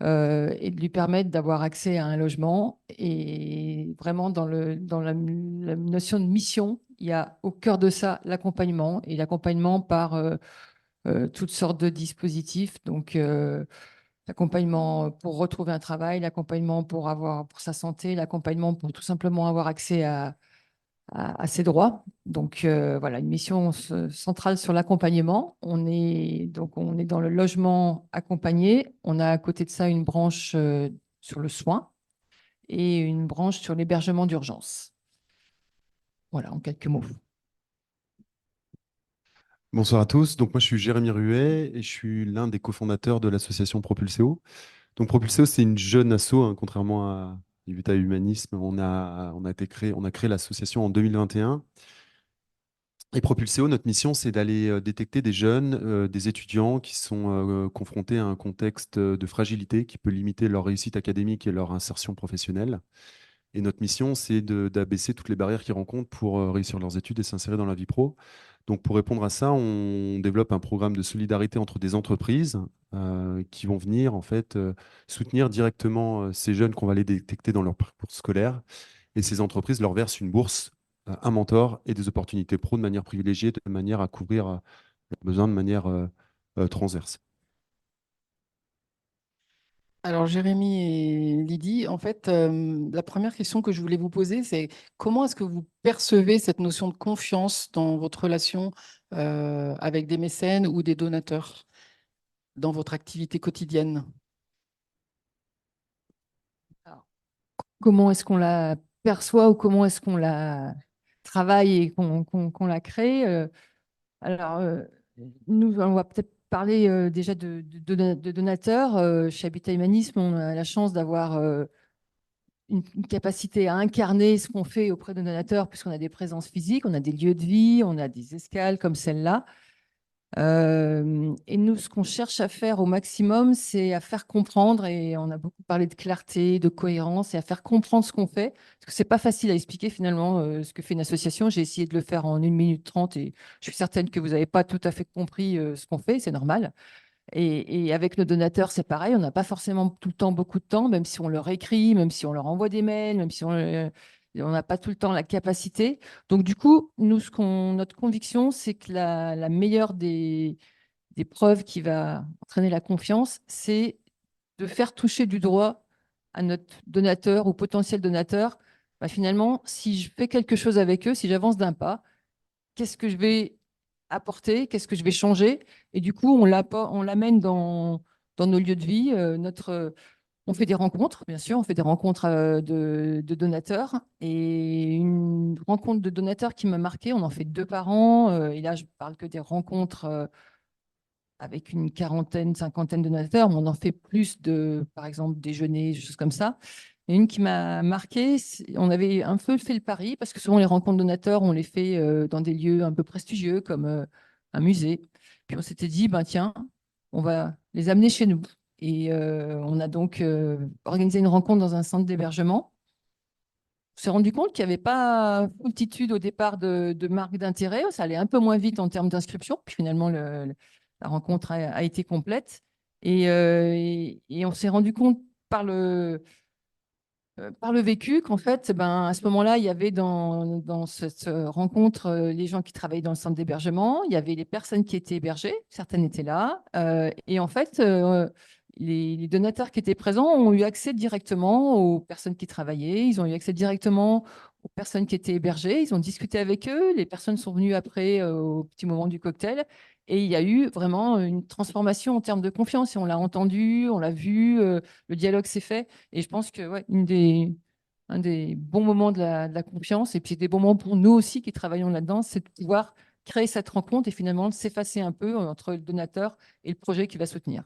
et de lui permettre d'avoir accès à un logement. Et vraiment, dans la notion de mission, il y a au cœur de ça l'accompagnement, et l'accompagnement par toutes sortes de dispositifs. Donc, l'accompagnement pour retrouver un travail, l'accompagnement pour sa santé, l'accompagnement pour tout simplement avoir accès à ses droits. Donc voilà, une mission centrale sur l'accompagnement. On est dans le logement accompagné. On a à côté de ça une branche sur le soin et une branche sur l'hébergement d'urgence. Voilà, en quelques mots. Bonsoir à tous. Donc moi je suis Jérémy Ruet et je suis l'un des cofondateurs de l'association Propulseo. Donc Propulseo c'est une jeune asso, hein, contrairement à Habitat Humanisme. On a créé l'association en 2021. Et Propulseo, notre mission c'est d'aller détecter des jeunes, des étudiants qui sont confrontés à un contexte de fragilité qui peut limiter leur réussite académique et leur insertion professionnelle. Et notre mission, c'est d'abaisser toutes les barrières qu'ils rencontrent pour réussir leurs études et s'insérer dans la vie pro. Donc, pour répondre à ça, on développe un programme de solidarité entre des entreprises qui vont venir en fait soutenir directement ces jeunes qu'on va les détecter dans leur parcours scolaire. Et ces entreprises leur versent une bourse, un mentor et des opportunités pro de manière privilégiée, de manière à couvrir leurs besoins de manière transverse. Alors, Jérémy et Lydie, en fait, la première question que je voulais vous poser, c'est comment est-ce que vous percevez cette notion de confiance dans votre relation avec des mécènes ou des donateurs dans votre activité quotidienne? Alors, comment est-ce qu'on la perçoit ou comment est-ce qu'on la travaille et qu'on la crée. Alors, nous, on va peut-être parler déjà de donateurs. Chez Habitat Humanisme, on a la chance d'avoir une capacité à incarner ce qu'on fait auprès de donateurs, puisqu'on a des présences physiques, on a des lieux de vie, on a des escales comme celle-là. Et nous, ce qu'on cherche à faire au maximum, c'est à faire comprendre, et on a beaucoup parlé de clarté, de cohérence, et à faire comprendre ce qu'on fait. Parce que c'est pas facile à expliquer finalement ce que fait une association. J'ai essayé de le faire en 1 minute 30 et je suis certaine que vous n'avez pas tout à fait compris ce qu'on fait, c'est normal. Et avec nos donateurs, c'est pareil, on n'a pas forcément tout le temps beaucoup de temps, même si on leur écrit, même si on leur envoie des mails, même si on n'a pas tout le temps la capacité. Donc du coup, nous, notre conviction, c'est que la meilleure des preuves qui va entraîner la confiance, c'est de faire toucher du droit à notre donateur ou potentiel donateur. Bah, finalement, si je fais quelque chose avec eux, si j'avance d'un pas, qu'est-ce que je vais apporter, qu'est-ce que je vais changer. Et du coup, on l'amène dans nos lieux de vie. On fait des rencontres, bien sûr, on fait des rencontres de donateurs. Et une rencontre de donateurs qui m'a marqué, on en fait 2 par an. Et là, je parle que des rencontres avec une quarantaine, cinquantaine de donateurs. On en fait plus par exemple, déjeuner, des choses comme ça. Et une qui m'a marqué, on avait un peu fait le pari, parce que souvent les rencontres donateurs, on les fait dans des lieux un peu prestigieux, comme un musée. Puis on s'était dit, ben tiens, on va les amener chez nous. Et on a donc organisé une rencontre dans un centre d'hébergement. On s'est rendu compte qu'il n'y avait pas multitude au départ de marques d'intérêt. Ça allait un peu moins vite en termes d'inscription. Puis finalement, la rencontre a été complète. Et on s'est rendu compte par le vécu qu'en fait, ben, à ce moment-là, il y avait dans cette rencontre les gens qui travaillaient dans le centre d'hébergement, il y avait les personnes qui étaient hébergées, certaines étaient là, et en fait, les donateurs qui étaient présents ont eu accès directement aux personnes qui travaillaient, ils ont eu accès directement aux personnes qui étaient hébergées, ils ont discuté avec eux, les personnes sont venues après au petit moment du cocktail, et il y a eu vraiment une transformation en termes de confiance, et on l'a entendu, on l'a vu, le dialogue s'est fait. Et je pense que ouais, un des bons moments de la confiance, et puis des bons moments pour nous aussi qui travaillons là-dedans, c'est de pouvoir créer cette rencontre et finalement de s'effacer un peu entre le donateur et le projet qui va soutenir.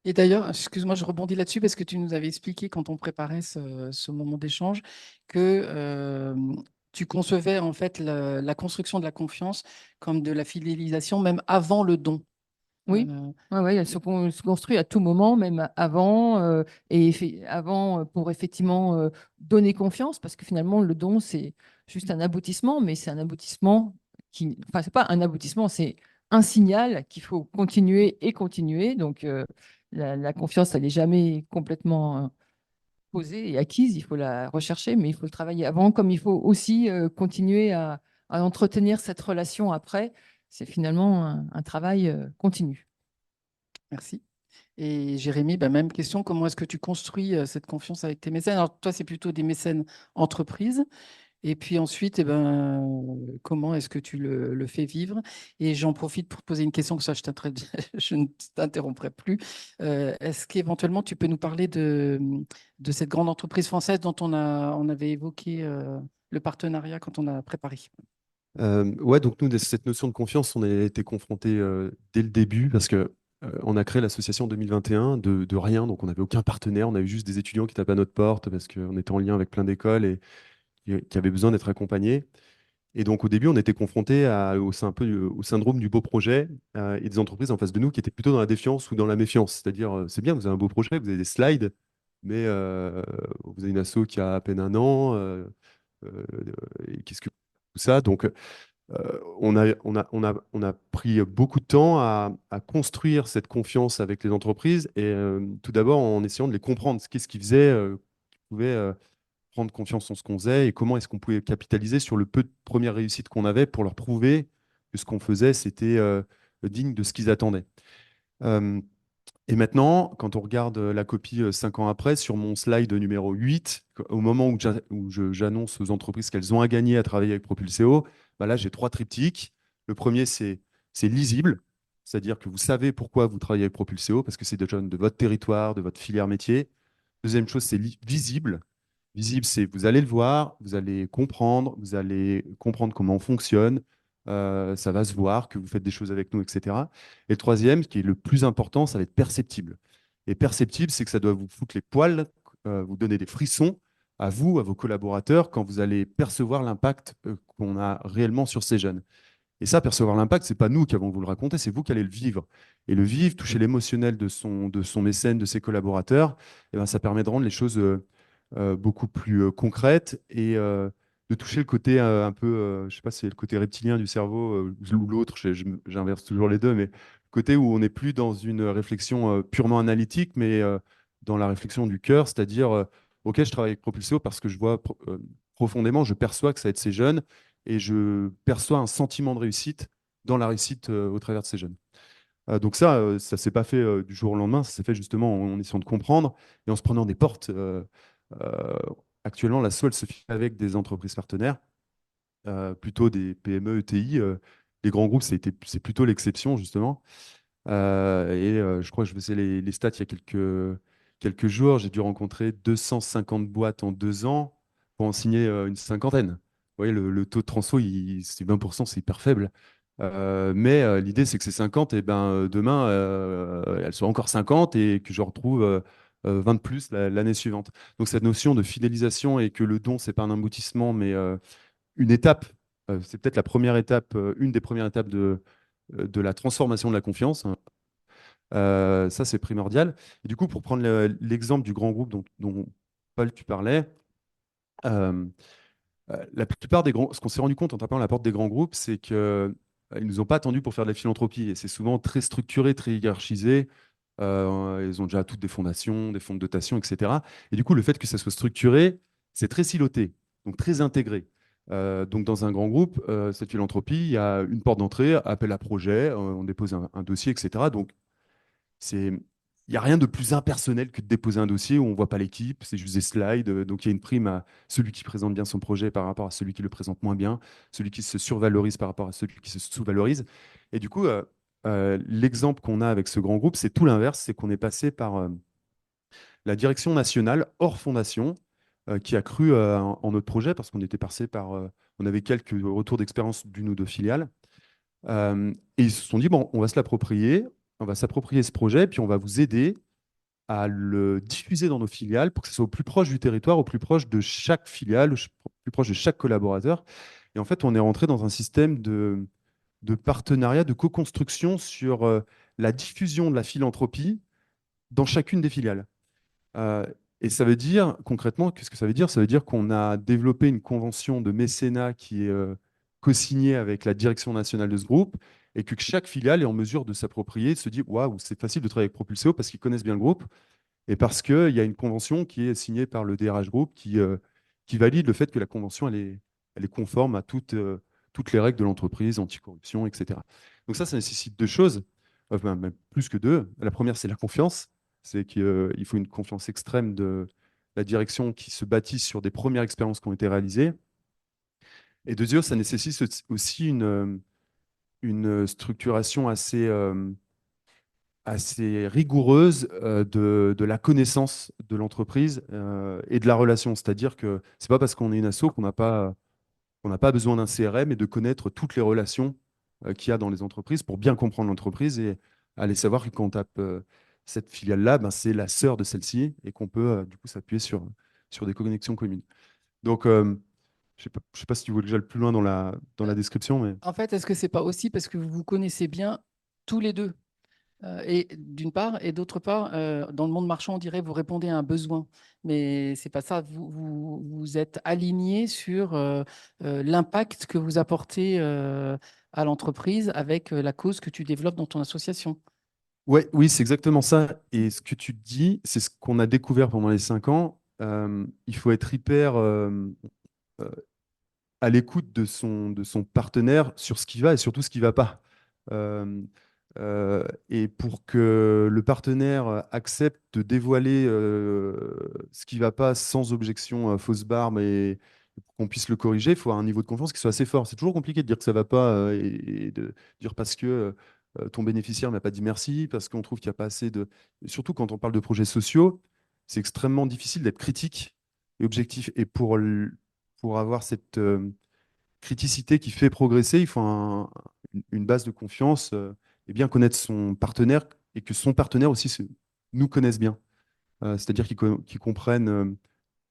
Et d'ailleurs, excuse-moi, je rebondis là-dessus parce que tu nous avais expliqué quand on préparait ce moment d'échange que tu concevais en fait la construction de la confiance comme de la fidélisation même avant le don. Oui, Euh, ouais, ouais, elle se construit à tout moment, même avant, avant pour effectivement donner confiance, parce que finalement, le don, c'est juste un aboutissement, mais c'est un aboutissement enfin, c'est pas un aboutissement, c'est un signal qu'il faut continuer et continuer. Donc, la confiance, elle n'est jamais complètement posée et acquise, il faut la rechercher, mais il faut le travailler avant, comme il faut aussi continuer à entretenir cette relation après. C'est finalement un travail continu. Merci. Et Jérémy, bah, même question, comment est-ce que tu construis cette confiance avec tes mécènes? Alors toi, c'est plutôt des mécènes entreprises. Et puis ensuite, eh ben, comment est-ce que tu le fais vivre? Et j'en profite pour te poser une question, que ça, je ne t'interromprai plus. Est-ce qu'éventuellement, tu peux nous parler de cette grande entreprise française dont on avait évoqué le partenariat quand on a préparé? Ouais, donc nous, cette notion de confiance, on a été confrontés dès le début parce que on a créé l'association en 2021 de rien, donc on n'avait aucun partenaire, on avait juste des étudiants qui tapaient à notre porte parce qu'on était en lien avec plein d'écoles et qui avaient besoin d'être accompagnés. Et donc au début, on était confrontés un peu au syndrome du beau projet et des entreprises en face de nous qui étaient plutôt dans la défiance ou dans la méfiance. C'est-à-dire, c'est bien, vous avez un beau projet, vous avez des slides, mais vous avez une asso qui a à peine un an. Euh, et qu'est-ce que tout ça? Donc on a pris beaucoup de temps à construire cette confiance avec les entreprises et tout d'abord en essayant de les comprendre. Qu'est-ce qu'ils faisaient, qui pouvait prendre confiance en ce qu'on faisait et comment est-ce qu'on pouvait capitaliser sur le peu de premières réussites qu'on avait pour leur prouver que ce qu'on faisait, c'était digne de ce qu'ils attendaient. Euh, et maintenant, quand on regarde la copie 5 ans après, sur mon slide numéro 8, au moment où j'annonce aux entreprises qu'elles ont à gagner à travailler avec Propulseo, bah là, j'ai 3 triptyques. Le premier, c'est lisible, c'est-à-dire que vous savez pourquoi vous travaillez avec Propulseo, parce que c'est des jeunes de votre territoire, de votre filière métier. Deuxième chose, c'est visible, Visible, c'est vous allez le voir, vous allez comprendre comment on fonctionne, ça va se voir que vous faites des choses avec nous, etc. Et le troisième, qui est le plus important, ça va être perceptible. Et perceptible, c'est que ça doit vous foutre les poils, vous donner des frissons à vous, à vos collaborateurs, quand vous allez percevoir l'impact qu'on a réellement sur ces jeunes. Et ça, percevoir l'impact, c'est pas nous qui allons vous le raconter, c'est vous qui allez le vivre. Et le vivre, toucher l'émotionnel de son mécène, de ses collaborateurs, eh ben, ça permet de rendre les choses beaucoup plus concrètes et de toucher le côté un peu, je sais pas si c'est le côté reptilien du cerveau ou l'autre, j'inverse toujours les deux, mais le côté où on n'est plus dans une réflexion purement analytique, mais dans la réflexion du cœur, c'est-à-dire, OK, je travaille avec Propulseo parce que je vois profondément, je perçois que ça aide ces jeunes et je perçois un sentiment de réussite dans la réussite au travers de ces jeunes. Donc ça s'est pas fait du jour au lendemain, ça s'est fait justement en essayant de comprendre et en se prenant des portes. Euh, Actuellement, l'asso, elle se fait avec des entreprises partenaires, plutôt des PME, ETI. Les grands groupes, c'est plutôt l'exception, justement. Je crois que je faisais les stats il y a quelques jours. J'ai dû rencontrer 250 boîtes en 2 ans pour en signer une cinquantaine. Vous voyez, le taux de transfo, c'est 20%, c'est hyper faible. Mais l'idée, c'est que ces 50, et ben, demain, elles soient encore 50 et que je retrouve 20 de plus l'année suivante. Donc cette notion de fidélisation et que le don, c'est pas un aboutissement, mais une étape, c'est peut-être la première étape, une des premières étapes de la transformation de la confiance, hein. Ça, c'est primordial. Et du coup, pour prendre l'exemple du grand groupe dont Paul, tu parlais, euh, la plupart des grands, ce qu'on s'est rendu compte en tapant à la porte des grands groupes, c'est qu'ils ne nous ont pas attendus pour faire de la philanthropie. Et c'est souvent très structuré, très hiérarchisé. Ils ont déjà toutes des fondations, des fonds de dotation, etc. Et du coup, le fait que ça soit structuré, c'est très siloté, donc très intégré. Donc, dans un grand groupe, cette philanthropie, il y a une porte d'entrée, appel à projet, on dépose un dossier, etc. Donc, il n'y a rien de plus impersonnel que de déposer un dossier où on ne voit pas l'équipe, c'est juste des slides. Donc, il y a une prime à celui qui présente bien son projet par rapport à celui qui le présente moins bien, celui qui se survalorise par rapport à celui qui se sous-valorise. Et du coup, l'exemple qu'on a avec ce grand groupe, c'est tout l'inverse, c'est qu'on est passé par la direction nationale hors fondation qui a cru en notre projet parce qu'on était passé par, on avait quelques retours d'expérience d'une ou deux filiales. Et ils se sont dit, bon, on va se l'approprier, on va s'approprier ce projet, puis on va vous aider à le diffuser dans nos filiales pour que ce soit au plus proche du territoire, au plus proche de chaque filiale, au plus proche de chaque collaborateur. Et en fait, on est rentré dans un système de partenariat, de co-construction sur la diffusion de la philanthropie dans chacune des filiales. Euh, et ça veut dire, concrètement, qu'est-ce que ça veut dire? Ça veut dire qu'on a développé une convention de mécénat qui est co-signée avec la direction nationale de ce groupe et que chaque filiale est en mesure de s'approprier, de se dire, waouh, c'est facile de travailler avec Propulseo parce qu'ils connaissent bien le groupe et parce qu'il y a une convention qui est signée par le DRH Group qui valide le fait que la convention, elle est conforme à toutes les règles de l'entreprise, anticorruption, etc. Donc ça nécessite deux choses, enfin, même plus que deux. La première, c'est la confiance. C'est qu'il faut une confiance extrême de la direction qui se bâtisse sur des premières expériences qui ont été réalisées. Et deuxièmement, ça nécessite aussi une structuration assez rigoureuse de la connaissance de l'entreprise et de la relation. C'est-à-dire que c'est pas parce qu'on est une asso qu'on n'a pas besoin d'un CRM et de connaître toutes les relations qu'il y a dans les entreprises pour bien comprendre l'entreprise et aller savoir que quand on tape cette filiale-là, ben, c'est la sœur de celle-ci et qu'on peut du coup s'appuyer sur des connexions communes. Donc, je sais pas si tu veux que j'aille plus loin dans la description, mais En fait, est-ce que c'est pas aussi parce que vous vous connaissez bien tous les deux? Et d'une part, et d'autre part, dans le monde marchand, on dirait vous répondez à un besoin, mais c'est pas ça. Vous êtes aligné sur l'impact que vous apportez à l'entreprise avec la cause que tu développes dans ton association. ouais, oui, c'est exactement ça. Et ce que tu dis, c'est ce qu'on a découvert pendant les 5 ans. Il faut être hyper euh, à l'écoute de son partenaire sur ce qui va et surtout ce qui ne va pas. Euh, et pour que le partenaire accepte de dévoiler ce qui ne va pas sans objection fausse barbe et pour qu'on puisse le corriger, il faut avoir un niveau de confiance qui soit assez fort. C'est toujours compliqué de dire que ça ne va pas et de dire parce que ton bénéficiaire n'a pas dit merci, parce qu'on trouve qu'il n'y a pas assez de... Surtout quand on parle de projets sociaux, c'est extrêmement difficile d'être critique et objectif. Et pour avoir cette criticité qui fait progresser, il faut une base de confiance et bien connaître son partenaire et que son partenaire aussi nous connaisse bien. C'est-à-dire qu'ils comprennent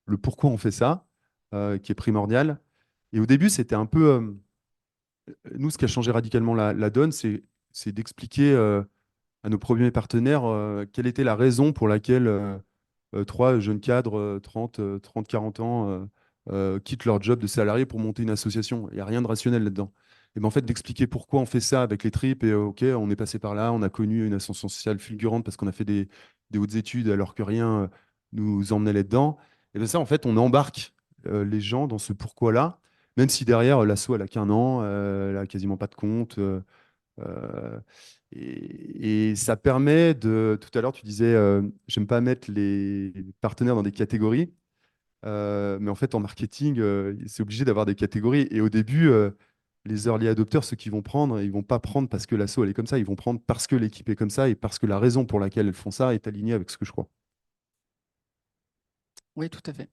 le pourquoi on fait ça, qui est primordial. Et au début, c'était un peu... nous, ce qui a changé radicalement la donne, c'est d'expliquer à nos premiers partenaires quelle était la raison pour laquelle trois jeunes cadres 40 ans quittent leur job de salarié pour monter une association. Il n'y a rien de rationnel là-dedans. Et ben, en fait, d'expliquer pourquoi on fait ça avec les tripes et OK, on est passé par là, on a connu une ascension sociale fulgurante parce qu'on a fait des hautes études alors que rien nous emmenait là-dedans. Et bien ça, en fait, on embarque les gens dans ce pourquoi-là, même si derrière, l'asso, elle a qu'un an, elle a quasiment pas de compte. Euh, et ça permet de. Tout à l'heure, tu disais, j'aime pas mettre les partenaires dans des catégories, mais en fait, en marketing, c'est obligé d'avoir des catégories. Et au début, les early adopters, ceux qui vont prendre, ils vont pas prendre parce que l'asso elle est comme ça, ils vont prendre parce que l'équipe est comme ça et parce que la raison pour laquelle elles font ça est alignée avec ce que je crois. Oui, tout à fait.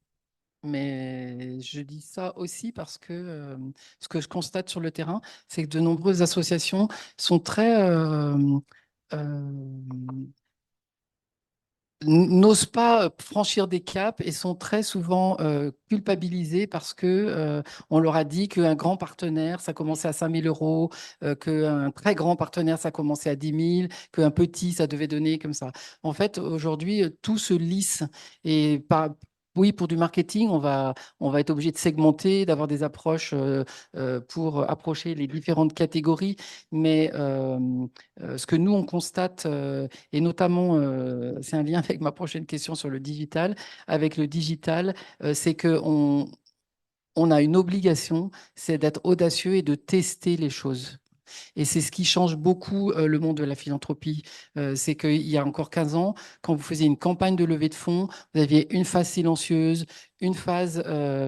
Mais je dis ça aussi parce que ce que je constate sur le terrain, c'est que de nombreuses associations sont très n'osent pas franchir des caps et sont très souvent culpabilisés parce que on leur a dit qu'un grand partenaire, ça commençait à 5 000 euros, qu'un très grand partenaire, ça commençait à 10 000, qu'un petit, ça devait donner comme ça. En fait, aujourd'hui, tout se lisse et oui, pour du marketing, on va être obligé de segmenter, d'avoir des approches pour approcher les différentes catégories. Mais ce que nous, on constate, et notamment, c'est un lien avec ma prochaine question sur le digital. Avec le digital, c'est qu'on on a une obligation, c'est d'être audacieux et de tester les choses. Et c'est ce qui change beaucoup le monde de la philanthropie. C'est qu'il y a encore 15 ans, quand vous faisiez une campagne de levée de fonds, vous aviez une phase silencieuse, une phase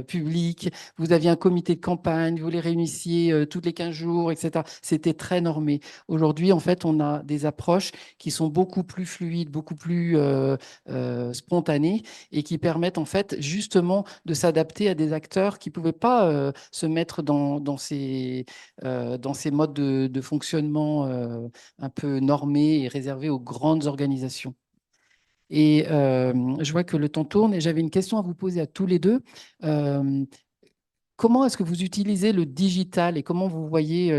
publique, vous aviez un comité de campagne, vous les réunissiez tous les 15 jours, etc. C'était très normé. Aujourd'hui, en fait, on a des approches qui sont beaucoup plus fluides, beaucoup plus spontanées et qui permettent en fait justement de s'adapter à des acteurs qui ne pouvaient pas se mettre dans ces modes de fonctionnement un peu normés et réservés aux grandes organisations. Et je vois que le temps tourne et j'avais une question à vous poser à tous les deux. Euh, Comment est-ce que vous utilisez le digital et comment vous voyez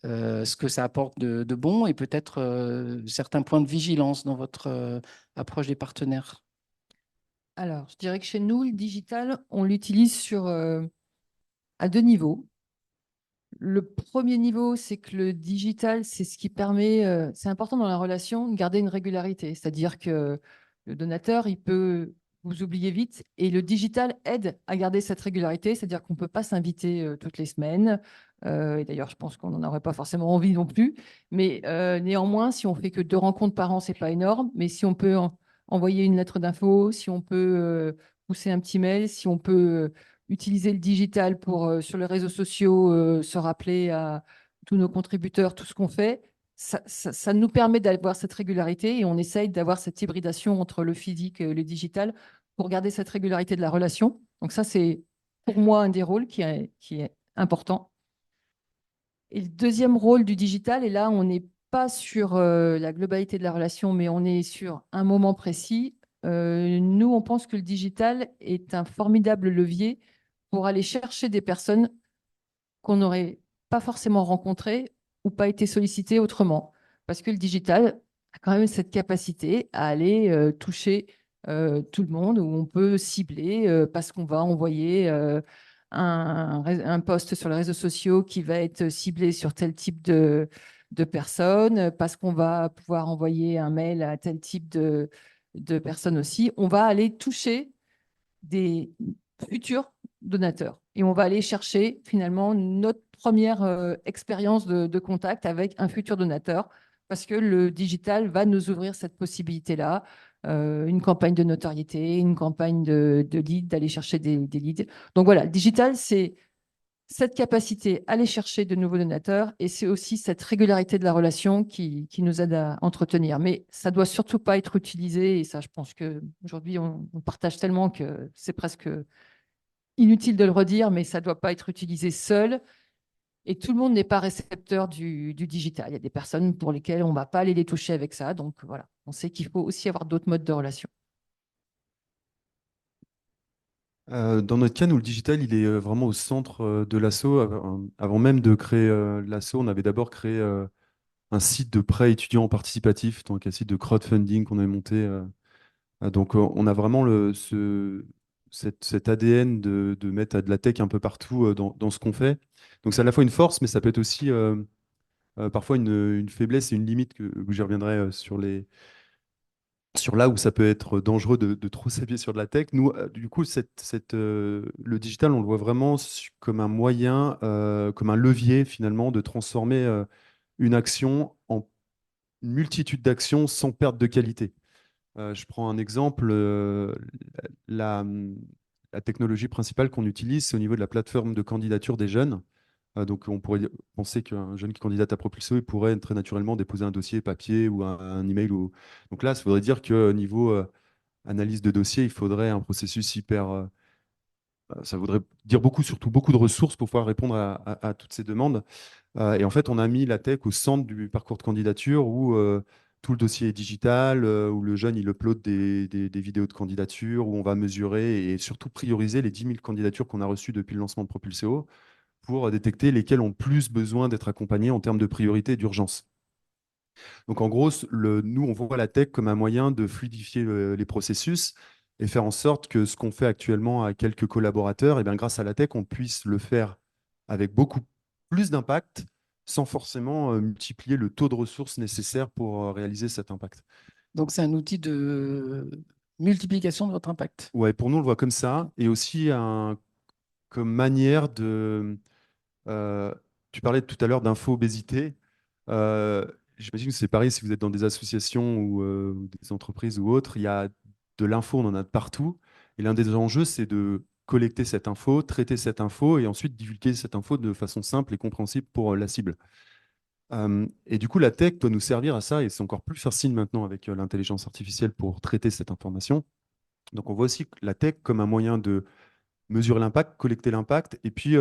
ce que ça apporte de bon et peut-être certains points de vigilance dans votre approche des partenaires? Alors, je dirais que chez nous, le digital, on l'utilise à deux niveaux. Le premier niveau, c'est que le digital, c'est ce qui permet, c'est important dans la relation de garder une régularité. C'est-à-dire que le donateur, il peut vous oublier vite et le digital aide à garder cette régularité. C'est-à-dire qu'on ne peut pas s'inviter toutes les semaines. Et d'ailleurs, je pense qu'on n'en aurait pas forcément envie non plus. Mais néanmoins, si on fait que 2 rencontres par an, c'est pas énorme. Mais si on peut envoyer une lettre d'info, si on peut pousser un petit mail, si on peut utiliser le digital pour, sur les réseaux sociaux, se rappeler à tous nos contributeurs, tout ce qu'on fait, ça nous permet d'avoir cette régularité et on essaye d'avoir cette hybridation entre le physique et le digital pour garder cette régularité de la relation. Donc ça, c'est pour moi un des rôles qui est important. Et le deuxième rôle du digital, et là, on n'est pas sur la globalité de la relation, mais on est sur un moment précis. Nous, on pense que le digital est un formidable levier pour aller chercher des personnes qu'on n'aurait pas forcément rencontrées ou pas été sollicitées autrement. Parce que le digital a quand même cette capacité à aller toucher tout le monde, où on peut cibler parce qu'on va envoyer un post sur les réseaux sociaux qui va être ciblé sur tel type de personnes, parce qu'on va pouvoir envoyer un mail à tel type de personnes aussi. On va aller toucher des futurs donateurs. Et on va aller chercher finalement notre première expérience de contact avec un futur donateur parce que le digital va nous ouvrir cette possibilité-là, une campagne de notoriété, une campagne de lead, d'aller chercher des leads. Donc voilà, le digital, c'est cette capacité à aller chercher de nouveaux donateurs et c'est aussi cette régularité de la relation qui nous aide à entretenir. Mais ça ne doit surtout pas être utilisé, et ça, je pense qu'aujourd'hui, on partage tellement que c'est presque inutile de le redire, mais ça ne doit pas être utilisé seul. Et tout le monde n'est pas récepteur du digital. Il y a des personnes pour lesquelles on ne va pas aller les toucher avec ça. Donc voilà, on sait qu'il faut aussi avoir d'autres modes de relation. Dans notre cas, nous, le digital, il est vraiment au centre de l'asso. Avant même de créer l'asso, on avait d'abord créé un site de prêt étudiant participatif, donc un site de crowdfunding qu'on avait monté. Donc, on a vraiment cet ADN de mettre de la tech un peu partout dans ce qu'on fait. Donc, c'est à la fois une force, mais ça peut être aussi parfois une faiblesse et une limite que j'y reviendrai sur là où ça peut être dangereux de trop s'appuyer sur de la tech. Nous, du coup, le digital, on le voit vraiment comme un moyen, comme un levier finalement de transformer une action en une multitude d'actions sans perte de qualité. Je prends un exemple. La, la technologie principale qu'on utilise, c'est au niveau de la plateforme de candidature des jeunes. Donc, on pourrait penser qu'un jeune qui candidate à Propulseo, il pourrait très naturellement déposer un dossier papier ou un email. Donc là, ça voudrait dire que niveau analyse de dossier, il faudrait un processus hyper. Ça voudrait dire beaucoup, surtout beaucoup de ressources pour pouvoir répondre à toutes ces demandes. Et en fait, on a mis la tech au centre du parcours de candidature où tout le dossier est digital, où le jeune il upload des vidéos de candidature, où on va mesurer et surtout prioriser les 10 000 candidatures qu'on a reçues depuis le lancement de Propulseo pour détecter lesquelles ont plus besoin d'être accompagnées en termes de priorité et d'urgence. Donc en gros, nous, on voit la tech comme un moyen de fluidifier les processus et faire en sorte que ce qu'on fait actuellement à quelques collaborateurs, et bien, grâce à la tech, on puisse le faire avec beaucoup plus d'impact sans forcément multiplier le taux de ressources nécessaires pour réaliser cet impact. Donc, c'est un outil de multiplication de votre impact. Ouais, pour nous, on le voit comme ça et aussi comme manière de Euh, tu parlais tout à l'heure d'info-obésité. J'imagine que c'est pareil si vous êtes dans des associations ou des entreprises ou autres. Il y a de l'info, on en a de partout. Et l'un des enjeux, c'est de collecter cette info, traiter cette info et ensuite divulguer cette info de façon simple et compréhensible pour la cible. Et du coup, la tech doit nous servir à ça et c'est encore plus facile maintenant avec l'intelligence artificielle pour traiter cette information. Donc, on voit aussi la tech comme un moyen de mesurer l'impact, collecter l'impact, et puis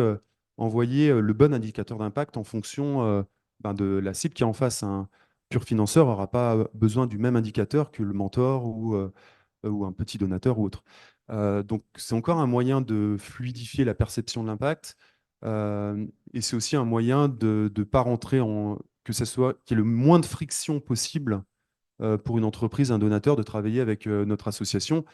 envoyer le bon indicateur d'impact en fonction de la cible qui est en face. Un pur financeur n'aura pas besoin du même indicateur que le mentor ou un petit donateur ou autre. Donc c'est encore un moyen de fluidifier la perception de l'impact, et c'est aussi un moyen de ne pas rentrer que ce soit qu'il y ait le moins de friction possible pour une entreprise, un donateur, de travailler avec notre association.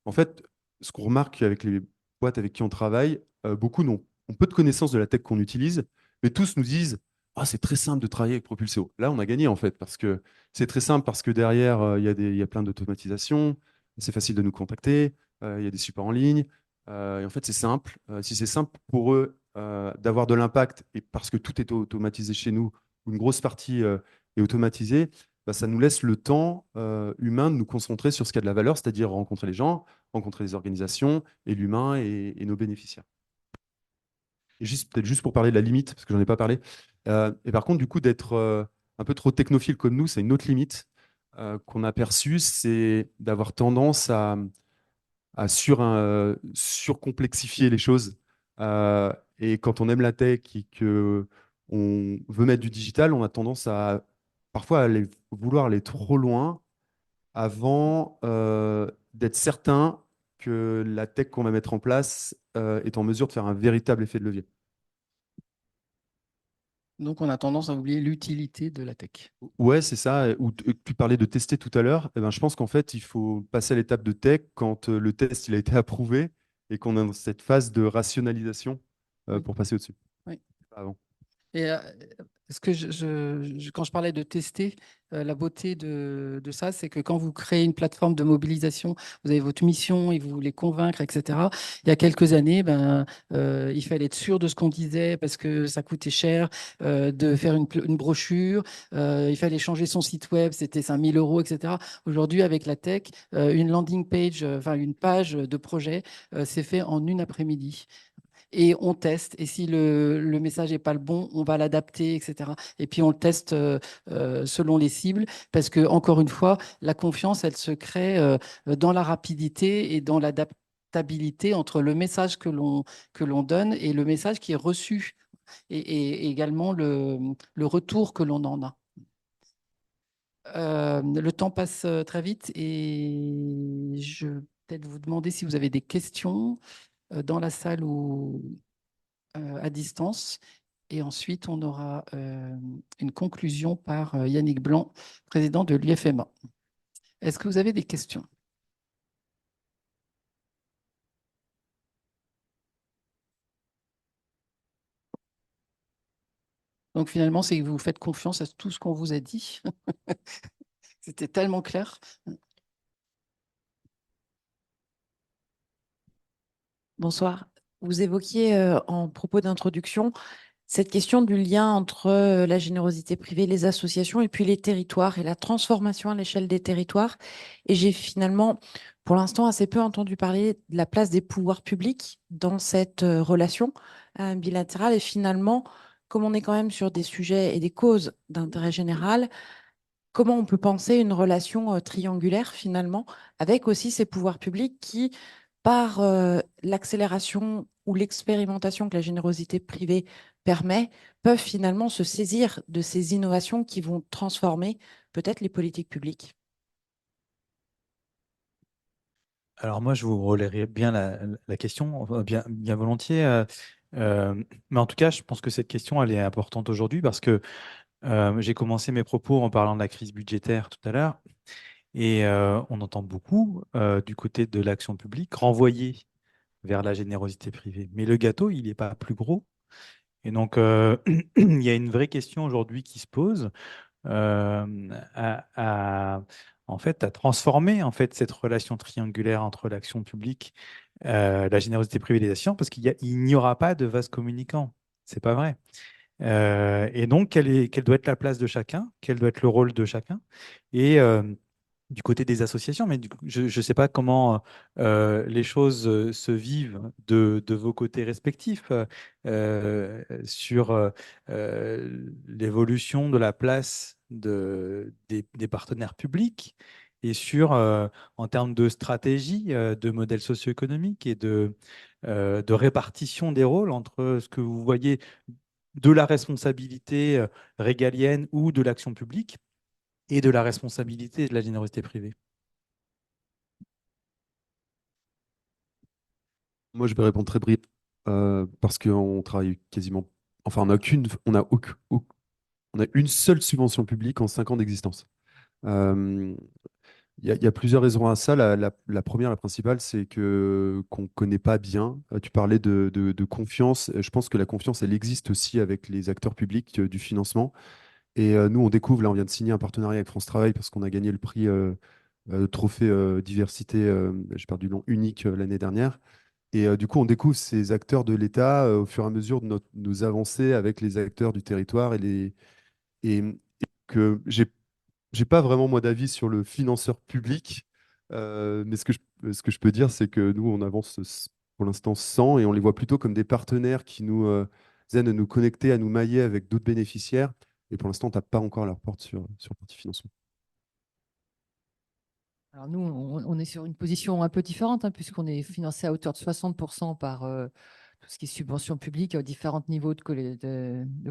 En fait, ce qu'on remarque avec les boîtes avec qui on travaille, beaucoup ont peu de connaissances de la tech qu'on utilise, mais tous nous disent ah, c'est très simple de travailler avec Propulseo. Là, on a gagné en fait, parce que c'est très simple, parce que derrière, il y a plein d'automatisation, c'est facile de nous contacter, il y a des supports en ligne, et en fait, c'est simple. Si c'est simple pour eux d'avoir de l'impact, et parce que tout est automatisé chez nous, une grosse partie est automatisée, bah, ça nous laisse le temps humain de nous concentrer sur ce qui a de la valeur, c'est-à-dire rencontrer les gens, rencontrer les organisations et l'humain et nos bénéficiaires. Et peut-être juste pour parler de la limite, parce que j'en ai pas parlé. Et par contre, du coup, d'être un peu trop technophile comme nous, c'est une autre limite qu'on a perçue, c'est d'avoir tendance à surcomplexifier les choses. Et quand on aime la tech et que on veut mettre du digital, on a tendance à parfois vouloir aller trop loin avant d'être certain que la tech qu'on va mettre en place est en mesure de faire un véritable effet de levier. Donc, on a tendance à oublier l'utilité de la tech. Ouais, c'est ça. Tu parlais de tester tout à l'heure. Eh ben, je pense qu'en fait, il faut passer à l'étape de tech quand le test il a été approuvé et qu'on est dans cette phase de rationalisation Oui. pour passer au-dessus. Oui. Pas avant. Et ce que quand je parlais de tester, la beauté de ça, c'est que quand vous créez une plateforme de mobilisation, vous avez votre mission et vous voulez convaincre, etc. Il y a quelques années, il fallait être sûr de ce qu'on disait parce que ça coûtait cher de faire une brochure. Il fallait changer son site web, c'était 5 000 euros, etc. Aujourd'hui, avec la tech, une landing page, enfin une page de projet, c'est fait en une après-midi. et on teste. Et si le message n'est pas le bon, on va l'adapter, etc. Et puis on le teste selon les cibles, parce que encore une fois, la confiance, elle se crée dans la rapidité et dans l'adaptabilité entre le message que l'on donne et le message qui est reçu, et également le retour que l'on en a. Le temps passe très vite et je vais peut-être vous demander si vous avez des questions dans la salle ou à distance. Et ensuite, on aura une conclusion par Yannick Blanc, président de l'UFMA. Est-ce que vous avez des questions? Donc finalement, c'est que vous faites confiance à tout ce qu'on vous a dit. C'était tellement clair. Bonsoir. Vous évoquiez en propos d'introduction cette question du lien entre la générosité privée, les associations et puis les territoires et la transformation à l'échelle des territoires. Et j'ai finalement, pour l'instant, assez peu entendu parler de la place des pouvoirs publics dans cette relation bilatérale. Et finalement, comme on est quand même sur des sujets et des causes d'intérêt général, comment on peut penser une relation triangulaire finalement avec aussi ces pouvoirs publics qui, par l'accélération ou l'expérimentation que la générosité privée permet, peuvent finalement se saisir de ces innovations qui vont transformer peut-être les politiques publiques. Alors moi, je vous relayerai bien la question, enfin, bien volontiers. Mais en tout cas, je pense que cette question, elle est importante aujourd'hui parce que j'ai commencé mes propos en parlant de la crise budgétaire tout à l'heure. Et on entend beaucoup du côté de l'action publique renvoyer vers la générosité privée. Mais le gâteau, il n'est pas plus gros. Et donc, il y a une vraie question aujourd'hui qui se pose en fait, à transformer en fait, cette relation triangulaire entre l'action publique, la générosité privée et les actions, parce il n'y aura pas de vase communicant. C'est pas vrai. Et donc, quelle doit être la place de chacun? Quel doit être le rôle de chacun? Et du côté des associations, mais je ne sais pas comment les choses se vivent de vos côtés respectifs sur l'évolution de la place des partenaires publics et sur, en termes de stratégie, de modèle socio-économique et de répartition des rôles entre ce que vous voyez de la responsabilité régalienne ou de l'action publique et de la responsabilité de la générosité privée. Moi, je vais répondre très brièvement parce qu'on travaille quasiment. Enfin, on a une seule subvention publique en 5 ans d'existence. Euh, il y a plusieurs raisons à ça. La première, la principale, c'est que qu'on ne connaît pas bien. Tu parlais de confiance. Je pense que la confiance, elle existe aussi avec les acteurs publics du financement. Et nous, on découvre, là, on vient de signer un partenariat avec France Travail parce qu'on a gagné le prix Trophée Diversité, j'ai perdu le nom, unique l'année dernière. Et du coup, on découvre ces acteurs de l'État au fur et à mesure de nos avancées avec les acteurs du territoire et que j'ai pas vraiment moi d'avis sur le financeur public, mais ce que je peux dire, c'est que nous, on avance pour l'instant sans et on les voit plutôt comme des partenaires qui nous aident à nous connecter, à nous mailler avec d'autres bénéficiaires. Et pour l'instant, on tape pas encore leur porte sur le partie financement. Alors nous, on est sur une position un peu différente, hein, puisqu'on est financé à hauteur de 60% par tout ce qui est subvention publique à différents niveaux des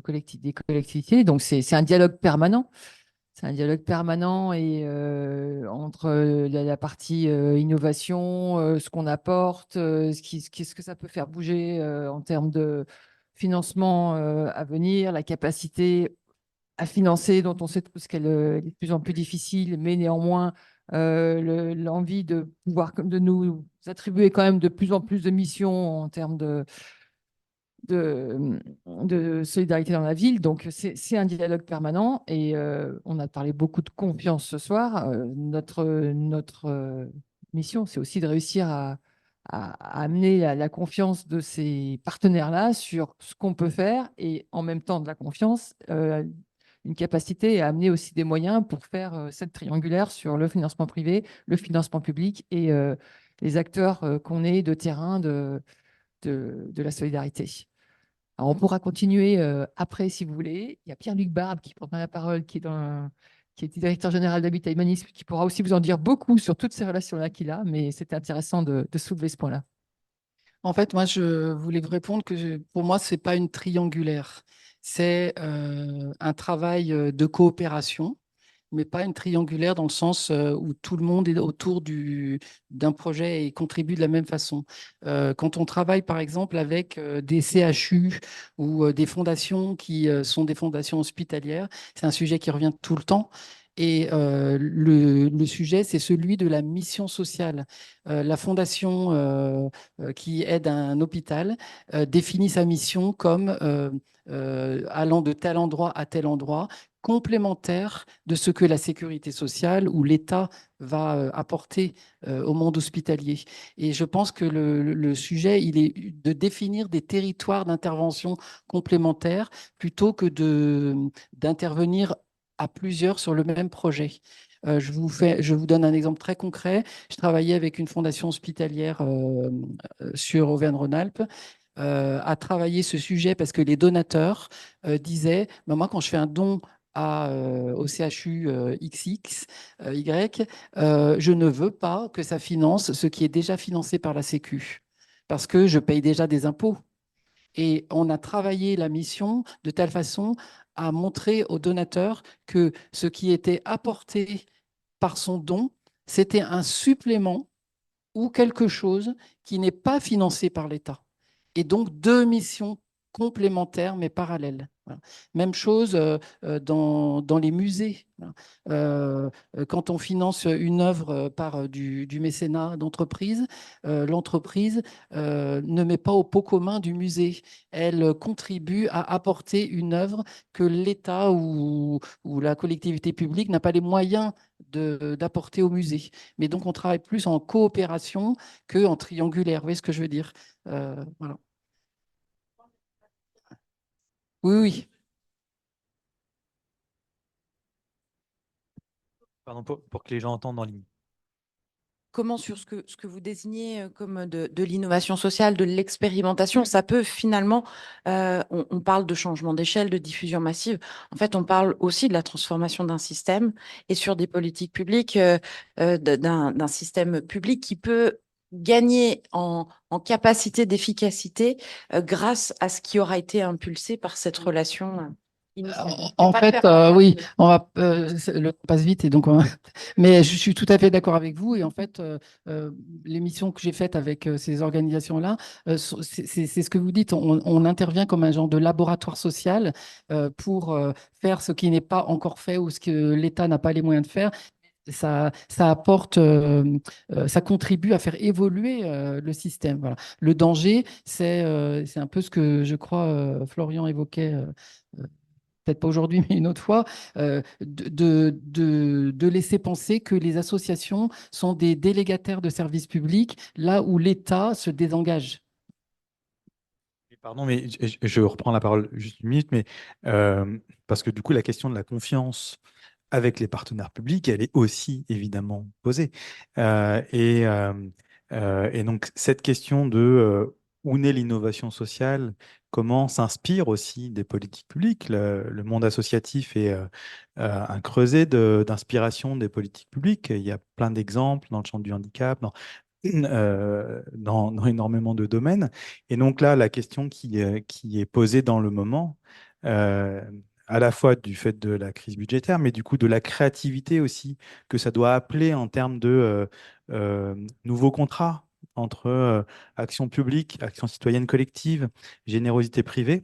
collectivités. Donc c'est un dialogue permanent. C'est un dialogue permanent et entre la partie innovation, ce qu'on apporte, ce que ça peut faire bouger en termes de financement à venir, la capacité à financer, dont on sait tous qu'elle est de plus en plus difficile, mais néanmoins l'envie de pouvoir de nous attribuer quand même de plus en plus de missions en termes de solidarité dans la ville. Donc, c'est un dialogue permanent et on a parlé beaucoup de confiance ce soir. Notre mission, c'est aussi de réussir à amener la confiance de ces partenaires-là sur ce qu'on peut faire et en même temps de la confiance, une capacité à amener aussi des moyens pour faire cette triangulaire sur le financement privé, le financement public et les acteurs qu'on est de terrain, de la solidarité. Alors, on pourra continuer après si vous voulez. Il y a Pierre-Luc Barbe qui prendra la parole, qui est directeur général d'Habitat Humanisme, qui pourra aussi vous en dire beaucoup sur toutes ces relations-là qu'il a, mais c'était intéressant de soulever ce point-là. En fait, moi, je voulais vous répondre que pour moi, ce n'est pas une triangulaire. C'est un travail de coopération, mais pas une triangulaire dans le sens où tout le monde est autour d'un projet et contribue de la même façon. Quand on travaille, par exemple, avec des CHU ou des fondations qui sont des fondations hospitalières, c'est un sujet qui revient tout le temps. Et le sujet, c'est celui de la mission sociale. La fondation qui aide un hôpital définit sa mission comme allant de tel endroit à tel endroit, complémentaire de ce que la sécurité sociale ou l'État va apporter au monde hospitalier. Et je pense que le sujet, il est de définir des territoires d'intervention complémentaires plutôt que d'intervenir à plusieurs sur le même projet. Je vous donne un exemple très concret. Je travaillais avec une fondation hospitalière sur Auvergne-Rhône-Alpes à travailler ce sujet parce que les donateurs disaient, bah, moi, quand je fais un don au CHU XX, Y, je ne veux pas que ça finance ce qui est déjà financé par la Sécu, parce que je paye déjà des impôts. Et on a travaillé la mission de telle façon à montrer aux donateurs que ce qui était apporté par son don, c'était un supplément ou quelque chose qui n'est pas financé par l'État. Et donc deux missions complémentaires mais parallèles. Voilà. Même chose dans les musées. Voilà. Quand on finance une œuvre par du mécénat d'entreprise, l'entreprise ne met pas au pot commun du musée. Elle contribue à apporter une œuvre que l'État ou la collectivité publique n'a pas les moyens d'apporter au musée. Mais donc, on travaille plus en coopération qu'en triangulaire. Vous voyez ce que je veux dire? Voilà. Oui, oui. Pardon, pour que les gens entendent en ligne. Comment sur ce que vous désignez comme de l'innovation sociale, de l'expérimentation, ça peut finalement, on parle de changement d'échelle, de diffusion massive, en fait on parle aussi de la transformation d'un système et sur des politiques publiques, d'un système public qui peut gagner en capacité d'efficacité grâce à ce qui aura été impulsé par cette relation initiale. En fait, oui, le temps passe vite et donc, mais je suis tout à fait d'accord avec vous. Et en fait, l'émission que j'ai faite avec ces organisations-là, c'est ce que vous dites. On intervient comme un genre de laboratoire social pour faire ce qui n'est pas encore fait ou ce que l'État n'a pas les moyens de faire. Ça apporte, ça contribue à faire évoluer le système. Voilà. Le danger, c'est un peu ce que je crois Florian évoquait peut-être pas aujourd'hui, mais une autre fois, de laisser penser que les associations sont des délégataires de services publics, là où l'État se désengage. Pardon, mais je reprends la parole juste une minute, mais parce que du coup, la question de la confiance avec les partenaires publics, elle est aussi évidemment posée. Et donc, cette question de où naît l'innovation sociale, comment s'inspire aussi des politiques publiques. Le monde associatif est un creuset d'inspiration des politiques publiques. Il y a plein d'exemples dans le champ du handicap, dans énormément de domaines. Et donc là, la question qui est posée dans le moment, euh, à la fois du fait de la crise budgétaire, mais du coup de la créativité aussi que ça doit appeler en termes de nouveaux contrats entre action publique, action citoyenne collective, générosité privée.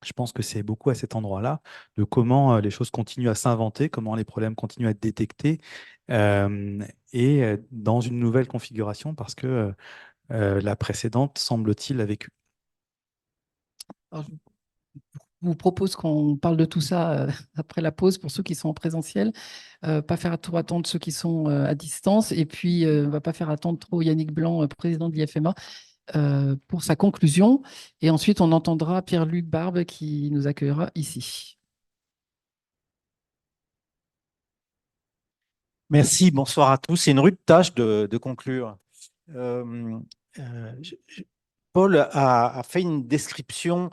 Je pense que c'est beaucoup à cet endroit-là de comment les choses continuent à s'inventer, comment les problèmes continuent à être détectés et dans une nouvelle configuration parce que la précédente, semble-t-il, a vécu. Alors, je vous propose qu'on parle de tout ça après la pause pour ceux qui sont en présentiel, pas faire trop attendre ceux qui sont à distance, et puis on va pas faire attendre trop Yannick Blanc, président de l'IFMA, pour sa conclusion. Et ensuite, on entendra Pierre-Luc Barbe qui nous accueillera ici. Merci, bonsoir à tous. C'est une rude tâche de conclure. Euh, je- Paul a fait une description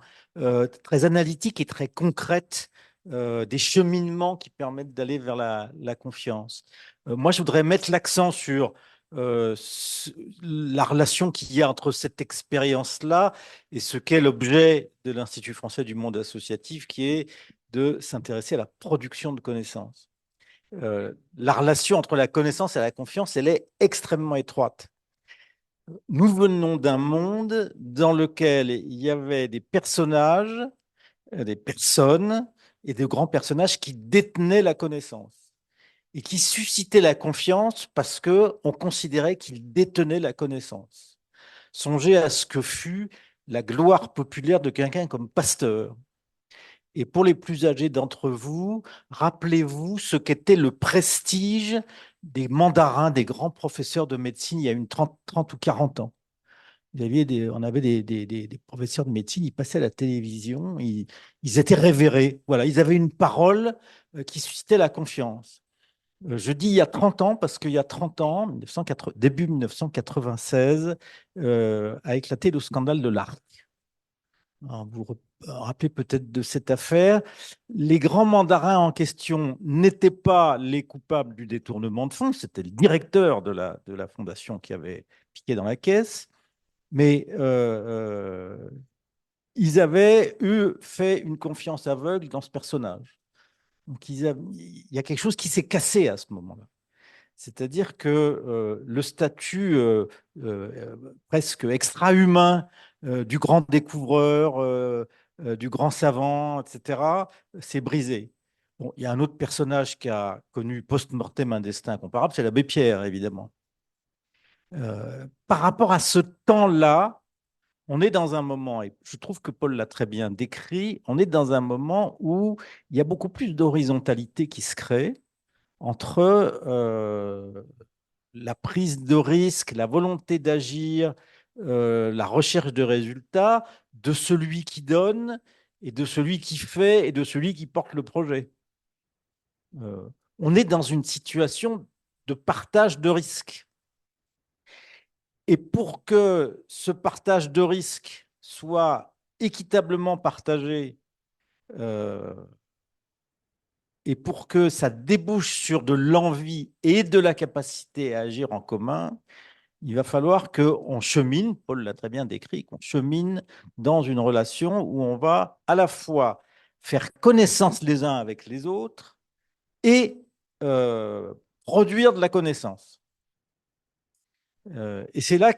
très analytique et très concrète des cheminements qui permettent d'aller vers la confiance. Moi, je voudrais mettre l'accent sur la relation qu'il y a entre cette expérience-là et ce qu'est l'objet de l'Institut français du monde associatif, qui est de s'intéresser à la production de connaissances. La relation entre la connaissance et la confiance, elle est extrêmement étroite. Nous venons d'un monde dans lequel il y avait des personnages, des personnes et de grands personnages qui détenaient la connaissance et qui suscitaient la confiance parce qu'on considérait qu'ils détenaient la connaissance. Songez à ce que fut la gloire populaire de quelqu'un comme Pasteur. Et pour les plus âgés d'entre vous, rappelez-vous ce qu'était le prestige des mandarins, des grands professeurs de médecine il y a 30 ou 40 ans. On avait des professeurs de médecine, ils passaient à la télévision, ils étaient révérés. Voilà, ils avaient une parole qui suscitait la confiance. Je dis il y a 30 ans parce qu'il y a 30 ans, début 1996, a éclaté le scandale de l'ARC. Alors, vous vous rappelez peut-être de cette affaire. Les grands mandarins en question n'étaient pas les coupables du détournement de fonds, c'était le directeur de la fondation qui avait piqué dans la caisse, mais ils avaient fait une confiance aveugle dans ce personnage. Donc il y a quelque chose qui s'est cassé à ce moment-là. C'est-à-dire que le statut presque extra-humain du grand découvreur, du grand savant, etc., s'est brisé. Bon, il y a un autre personnage qui a connu post-mortem un destin comparable, c'est l'abbé Pierre, évidemment. Par rapport à ce temps-là, on est dans un moment, et je trouve que Paul l'a très bien décrit, on est dans un moment où il y a beaucoup plus d'horizontalité qui se crée entre la prise de risque, la volonté d'agir, la recherche de résultats de celui qui donne et de celui qui fait et de celui qui porte le projet. On est dans une situation de partage de risques. Et pour que ce partage de risques soit équitablement partagé et pour que ça débouche sur de l'envie et de la capacité à agir en commun, il va falloir qu'on chemine, Paul l'a très bien décrit, qu'on chemine dans une relation où on va à la fois faire connaissance les uns avec les autres et produire de la connaissance. Et c'est là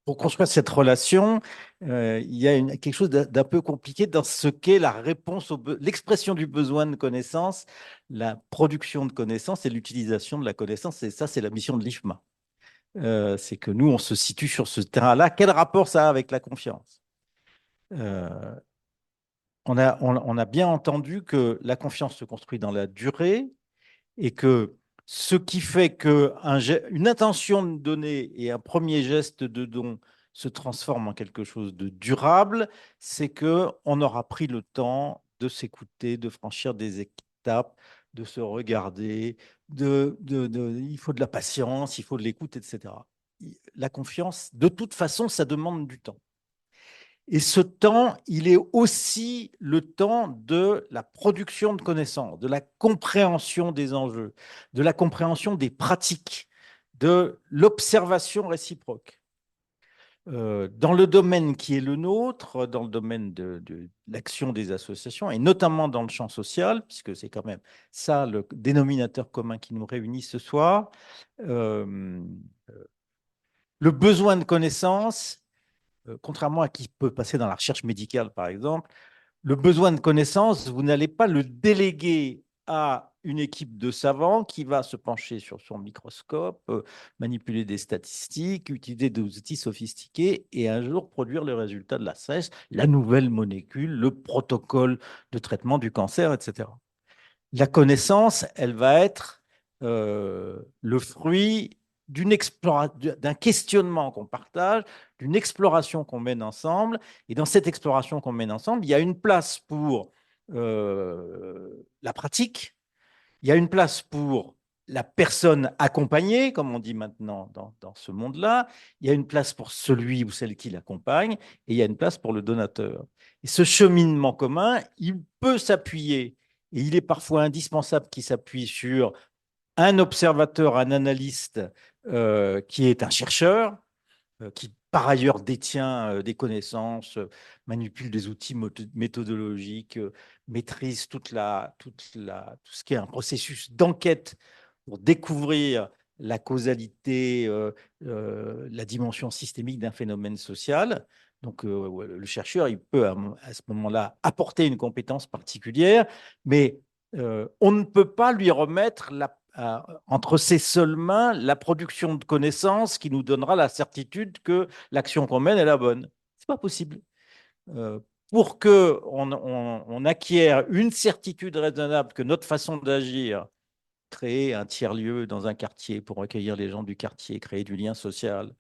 pour construire cette relation, il y a quelque chose d'un peu compliqué dans ce qu'est la réponse, l'expression du besoin de connaissance, la production de connaissance et l'utilisation de la connaissance. Et ça, c'est la mission de l'IFMA. C'est que nous, on se situe sur ce terrain-là. Quel rapport ça a avec la confiance? On a bien entendu que la confiance se construit dans la durée et que ce qui fait qu'une intention de donner et un premier geste de don se transforment en quelque chose de durable, c'est qu'on aura pris le temps de s'écouter, de franchir des étapes, de se regarder, il faut de la patience, il faut de l'écoute, etc. La confiance, de toute façon, ça demande du temps. Et ce temps, il est aussi le temps de la production de connaissances, de la compréhension des enjeux, de la compréhension des pratiques, de l'observation réciproque. Dans le domaine qui est le nôtre, dans le domaine de l'action des associations, et notamment dans le champ social, puisque c'est quand même ça le dénominateur commun qui nous réunit ce soir, le besoin de connaissances, contrairement à ce qui peut passer dans la recherche médicale, par exemple, le besoin de connaissances, vous n'allez pas le déléguer à une équipe de savants qui va se pencher sur son microscope, manipuler des statistiques, utiliser des outils sophistiqués et un jour produire le résultat de la recherche, la nouvelle molécule, le protocole de traitement du cancer, etc. La connaissance, elle va être le fruit d'un questionnement qu'on partage, d'une exploration qu'on mène ensemble. Et dans cette exploration qu'on mène ensemble, il y a une place pour la pratique, il y a une place pour la personne accompagnée, comme on dit maintenant dans ce monde-là, il y a une place pour celui ou celle qui l'accompagne et il y a une place pour le donateur. Et ce cheminement commun, il peut s'appuyer, et il est parfois indispensable qu'il s'appuie sur un observateur, un analyste qui est un chercheur, qui par ailleurs détient des connaissances, manipule des outils méthodologiques, maîtrise tout ce qui est un processus d'enquête pour découvrir la causalité, la dimension systémique d'un phénomène social. Donc, le chercheur, il peut à ce moment-là apporter une compétence particulière, mais on ne peut pas lui remettre entre ses seules mains la production de connaissances qui nous donnera la certitude que l'action qu'on mène est la bonne. C'est pas possible. Pour que on acquiert une certitude raisonnable que notre façon d'agir, créer un tiers-lieu dans un quartier pour accueillir les gens du quartier, créer du lien social,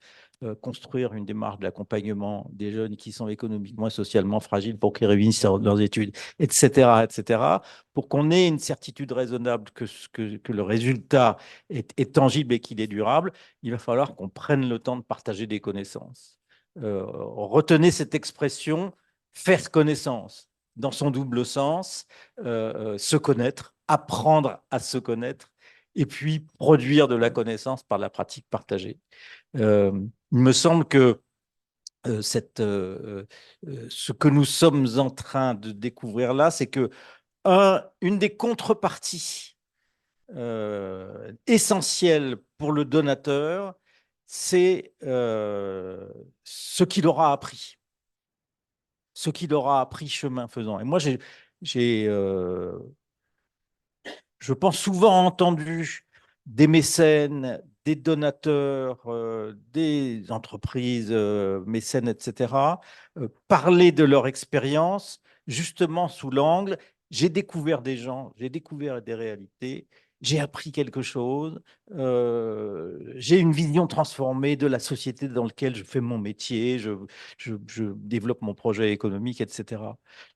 construire une démarche d'accompagnement des jeunes qui sont économiquement et socialement fragiles pour qu'ils réussissent leurs études, etc., pour qu'on ait une certitude raisonnable que le résultat est tangible et qu'il est durable, il va falloir qu'on prenne le temps de partager des connaissances. Retenez cette expression, faire connaissance, dans son double sens, se connaître, apprendre à se connaître, et puis produire de la connaissance par la pratique partagée. Il me semble que ce que nous sommes en train de découvrir là, c'est que une des contreparties essentielles pour le donateur, c'est ce qu'il aura appris. Ce qu'il aura appris chemin faisant. Et moi, je pense souvent entendu des mécènes, des donateurs, des entreprises mécènes, etc., parler de leur expérience justement sous l'angle, j'ai découvert des gens, j'ai découvert des réalités, j'ai appris quelque chose, j'ai une vision transformée de la société dans laquelle je fais mon métier, je développe mon projet économique, etc.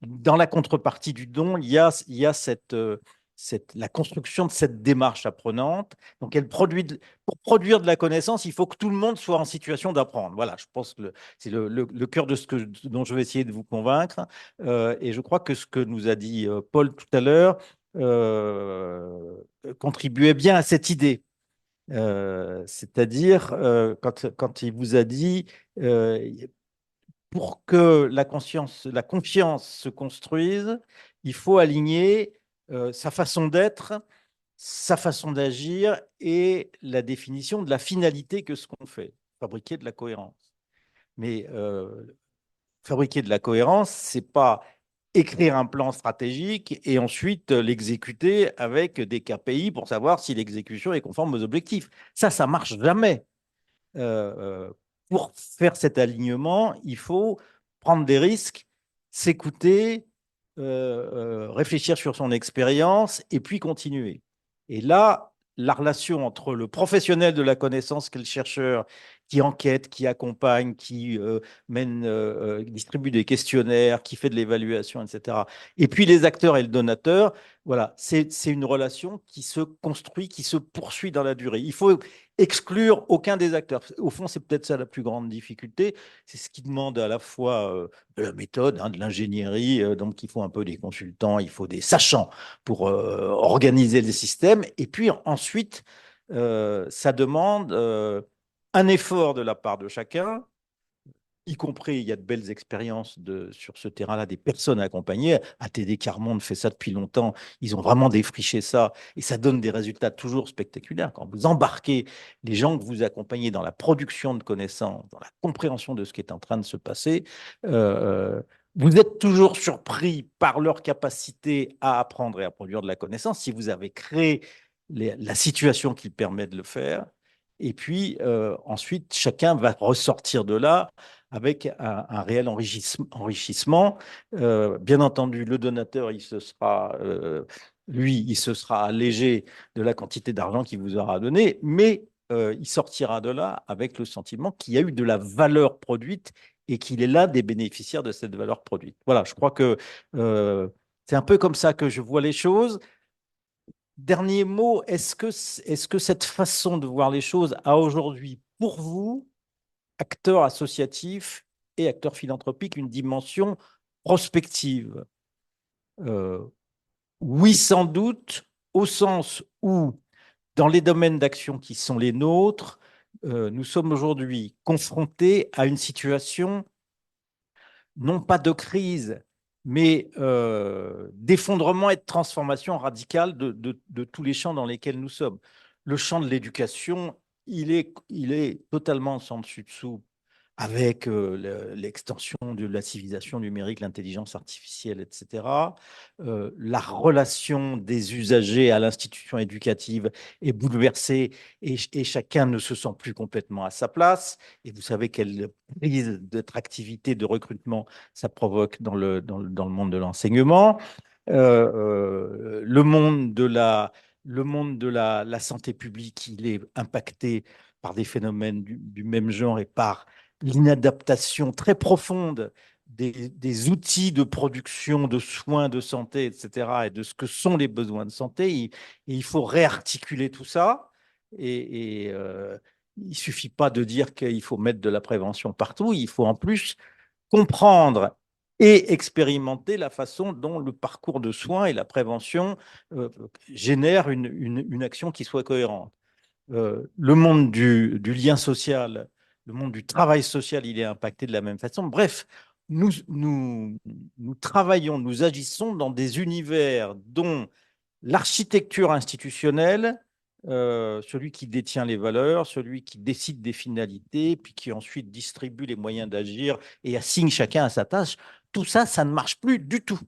Dans la contrepartie du don, il y a la construction de cette démarche apprenante. Donc, pour produire de la connaissance, il faut que tout le monde soit en situation d'apprendre. Voilà, je pense que c'est le cœur de dont je vais essayer de vous convaincre. Et je crois que ce que nous a dit Paul tout à l'heure contribuait bien à cette idée. C'est-à-dire, quand il vous a dit, pour que la confiance se construise, il faut aligner sa façon d'être, sa façon d'agir et la définition de la finalité que ce qu'on fait, fabriquer de la cohérence. Mais fabriquer de la cohérence, c'est pas écrire un plan stratégique et ensuite l'exécuter avec des KPI pour savoir si l'exécution est conforme aux objectifs. Ça marche jamais. Pour faire cet alignement, il faut prendre des risques, s'écouter, réfléchir sur son expérience et puis continuer. Et là, la relation entre le professionnel de la connaissance qu'est le chercheur, qui enquête, qui accompagne, qui distribue des questionnaires, qui fait de l'évaluation, etc. Et puis les acteurs et le donateur, voilà, c'est une relation qui se construit, qui se poursuit dans la durée. Il faut exclure aucun des acteurs. Au fond, c'est peut-être ça la plus grande difficulté. C'est ce qui demande à la fois de la méthode, de l'ingénierie, donc il faut un peu des consultants, il faut des sachants pour organiser les systèmes. Et puis ensuite, ça demande un effort de la part de chacun, y compris, il y a de belles expériences sur ce terrain-là, des personnes accompagnées. ATD Carmonde fait ça depuis longtemps. Ils ont vraiment défriché ça et ça donne des résultats toujours spectaculaires. Quand vous embarquez les gens que vous accompagnez dans la production de connaissances, dans la compréhension de ce qui est en train de se passer, vous êtes toujours surpris par leur capacité à apprendre et à produire de la connaissance si vous avez créé la situation qui permet de le faire. Et puis, ensuite, chacun va ressortir de là avec un réel enrichissement. Bien entendu, le donateur, lui, il se sera allégé de la quantité d'argent qu'il vous aura donné, mais il sortira de là avec le sentiment qu'il y a eu de la valeur produite et qu'il est là des bénéficiaires de cette valeur produite. Voilà, je crois que c'est un peu comme ça que je vois les choses. dernier mot, est-ce que cette façon de voir les choses a aujourd'hui, pour vous, acteurs associatifs et acteurs philanthropiques, une dimension prospective? Oui, sans doute, au sens où, dans les domaines d'action qui sont les nôtres, nous sommes aujourd'hui confrontés à une situation, non pas de crise, mais d'effondrement et de transformation radicale de tous les champs dans lesquels nous sommes. Le champ de l'éducation, il est totalement sans dessus-dessous avec l'extension de la civilisation numérique, l'intelligence artificielle, etc. La relation des usagers à l'institution éducative est bouleversée et chacun ne se sent plus complètement à sa place. Et vous savez quelle prise d'attractivité, de recrutement ça provoque dans le monde de l'enseignement. Le monde de la santé publique, il est impacté par des phénomènes du même genre et par l'inadaptation très profonde des outils de production de soins de santé, etc., et de ce que sont les besoins de santé. Et il faut réarticuler tout ça. Il ne suffit pas de dire qu'il faut mettre de la prévention partout, il faut en plus comprendre et expérimenter la façon dont le parcours de soins et la prévention génèrent une action qui soit cohérente. Le monde du lien social, le monde du travail social, il est impacté de la même façon. Bref, nous travaillons, nous agissons dans des univers dont l'architecture institutionnelle, celui qui détient les valeurs, celui qui décide des finalités, puis qui ensuite distribue les moyens d'agir et assigne chacun à sa tâche, tout ça, ça ne marche plus du tout.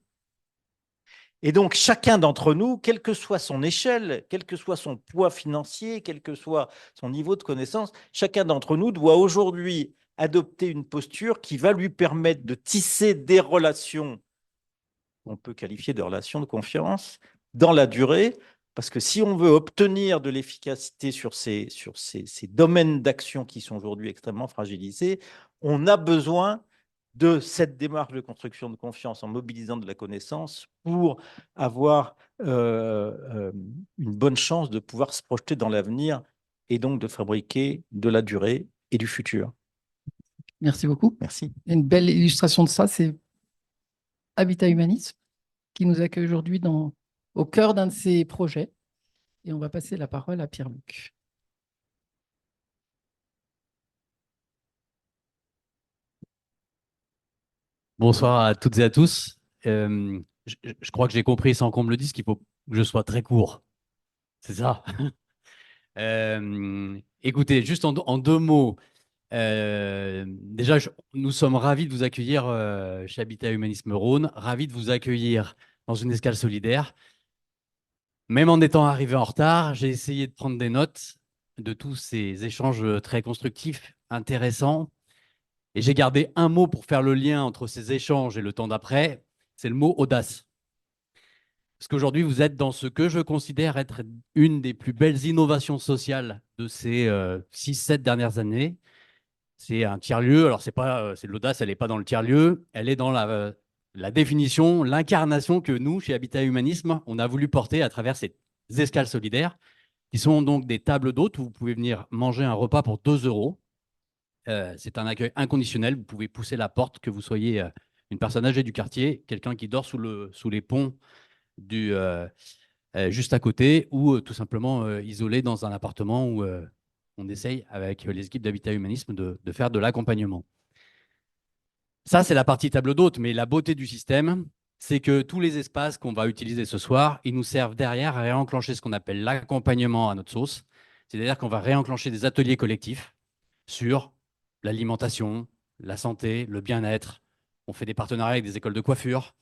Et donc, chacun d'entre nous, quelle que soit son échelle, quel que soit son poids financier, quel que soit son niveau de connaissance, chacun d'entre nous doit aujourd'hui adopter une posture qui va lui permettre de tisser des relations qu'on peut qualifier de relations de confiance dans la durée, parce que si on veut obtenir de l'efficacité sur ces domaines d'action qui sont aujourd'hui extrêmement fragilisés, on a besoin de cette démarche de construction de confiance en mobilisant de la connaissance pour avoir une bonne chance de pouvoir se projeter dans l'avenir et donc de fabriquer de la durée et du futur. Merci beaucoup. Merci. Une belle illustration de ça, c'est Habitat Humanisme, qui nous accueille aujourd'hui au cœur d'un de ses projets. Et on va passer la parole à Pierre-Luc. Bonsoir à toutes et à tous. Je crois que j'ai compris, sans qu'on me le dise, qu'il faut que je sois très court. C'est ça. Écoutez, juste en deux mots. Déjà, nous sommes ravis de vous accueillir chez Habitat Humanisme Rhône, ravis de vous accueillir dans une escale solidaire. Même en étant arrivé en retard, j'ai essayé de prendre des notes de tous ces échanges très constructifs, intéressants. Et j'ai gardé un mot pour faire le lien entre ces échanges et le temps d'après, c'est le mot audace. Parce qu'aujourd'hui, vous êtes dans ce que je considère être une des plus belles innovations sociales de ces 6-7 dernières années. C'est un tiers-lieu. Alors, c'est l'audace, elle n'est pas dans le tiers-lieu, elle est dans la définition, l'incarnation que nous, chez Habitat Humanisme, on a voulu porter à travers ces escales solidaires, qui sont donc des tables d'hôtes où vous pouvez venir manger un repas pour 2 euros. C'est un accueil inconditionnel. Vous pouvez pousser la porte, que vous soyez une personne âgée du quartier, quelqu'un qui dort sous les ponts juste à côté, ou tout simplement isolé dans un appartement où on essaye, avec les équipes d'Habitat Humanisme, de faire de l'accompagnement. Ça, c'est la partie table d'hôte, mais la beauté du système, c'est que tous les espaces qu'on va utiliser ce soir, ils nous servent derrière à réenclencher ce qu'on appelle l'accompagnement à notre sauce. C'est-à-dire qu'on va réenclencher des ateliers collectifs sur l'alimentation, la santé, le bien-être. On fait des partenariats avec des écoles de coiffure.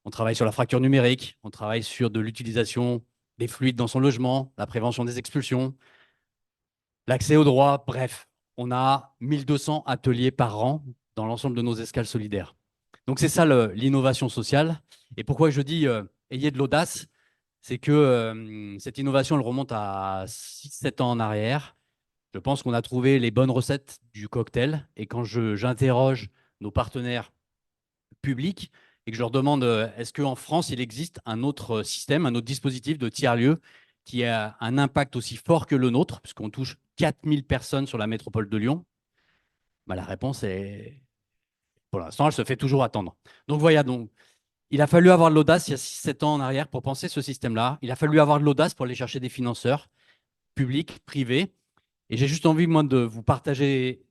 On travaille sur la fracture numérique. On travaille sur de l'utilisation des fluides dans son logement, la prévention des expulsions, l'accès aux droits. Bref, on a 1200 ateliers par an dans l'ensemble de nos escales solidaires. Donc, c'est ça l'innovation sociale. Et pourquoi je dis ayez de l'audace, c'est que cette innovation, elle remonte à 6-7 ans en arrière. Je pense qu'on a trouvé les bonnes recettes du cocktail. Et quand j'interroge nos partenaires publics et que je leur demande est-ce qu'en France, il existe un autre système, un autre dispositif de tiers-lieu qui a un impact aussi fort que le nôtre, puisqu'on touche 4000 personnes sur la métropole de Lyon? Bah, la réponse est, pour l'instant, elle se fait toujours attendre. Donc voilà, donc, il a fallu avoir de l'audace il y a 6-7 ans en arrière pour penser ce système-là. Il a fallu avoir de l'audace pour aller chercher des financeurs publics, privés. Et j'ai juste envie, moi, de vous partager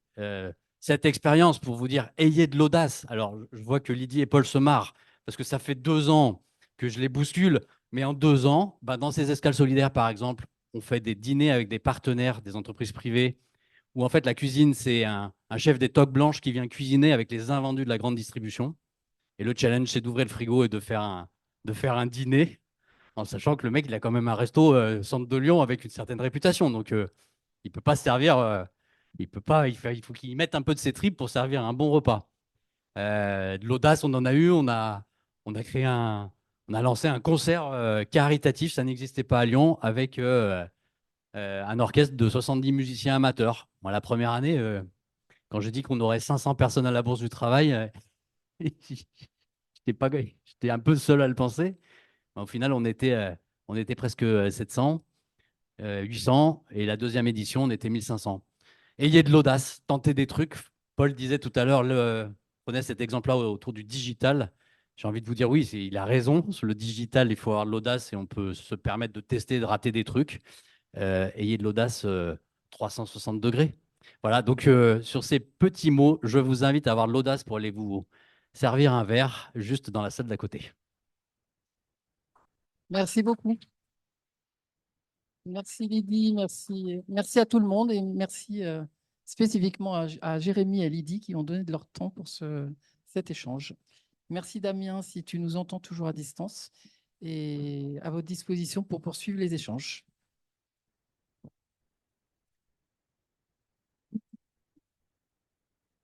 cette expérience pour vous dire, ayez de l'audace. Alors, je vois que Lydie et Paul se marrent, parce que ça fait 2 ans que je les bouscule. Mais en 2 ans, bah, dans ces escales solidaires, par exemple, on fait des dîners avec des partenaires, des entreprises privées, où en fait la cuisine, c'est un chef des toques blanches qui vient cuisiner avec les invendus de la grande distribution. Et le challenge, c'est d'ouvrir le frigo et de faire un dîner, en sachant que le mec, il a quand même un resto centre de Lyon avec une certaine réputation. Donc, il peut pas se servir, il peut pas, il faut qu'il mette un peu de ses tripes pour servir un bon repas. De l'audace, on en a eu, on a lancé un concert caritatif, ça n'existait pas à Lyon, avec un orchestre de 70 musiciens amateurs. Moi, la première année, quand j'ai dit qu'on aurait 500 personnes à la Bourse du Travail, j'étais un peu seul à le penser. Au final, on était presque 700, 800, et la deuxième édition, on était 1500. Ayez de l'audace, tentez des trucs. Paul disait tout à l'heure, prenez cet exemple-là autour du digital. J'ai envie de vous dire, oui, il a raison. Sur le digital, il faut avoir de l'audace et on peut se permettre de tester, de rater des trucs. Ayez de l'audace 360 degrés. Voilà, donc sur ces petits mots, je vous invite à avoir de l'audace pour aller vous servir un verre juste dans la salle d'à côté. Merci beaucoup. Merci Lydie, merci à tout le monde et merci spécifiquement à Jérémy et à Lydie qui ont donné de leur temps pour cet échange. Merci Damien, si tu nous entends toujours à distance, et à votre disposition pour poursuivre les échanges.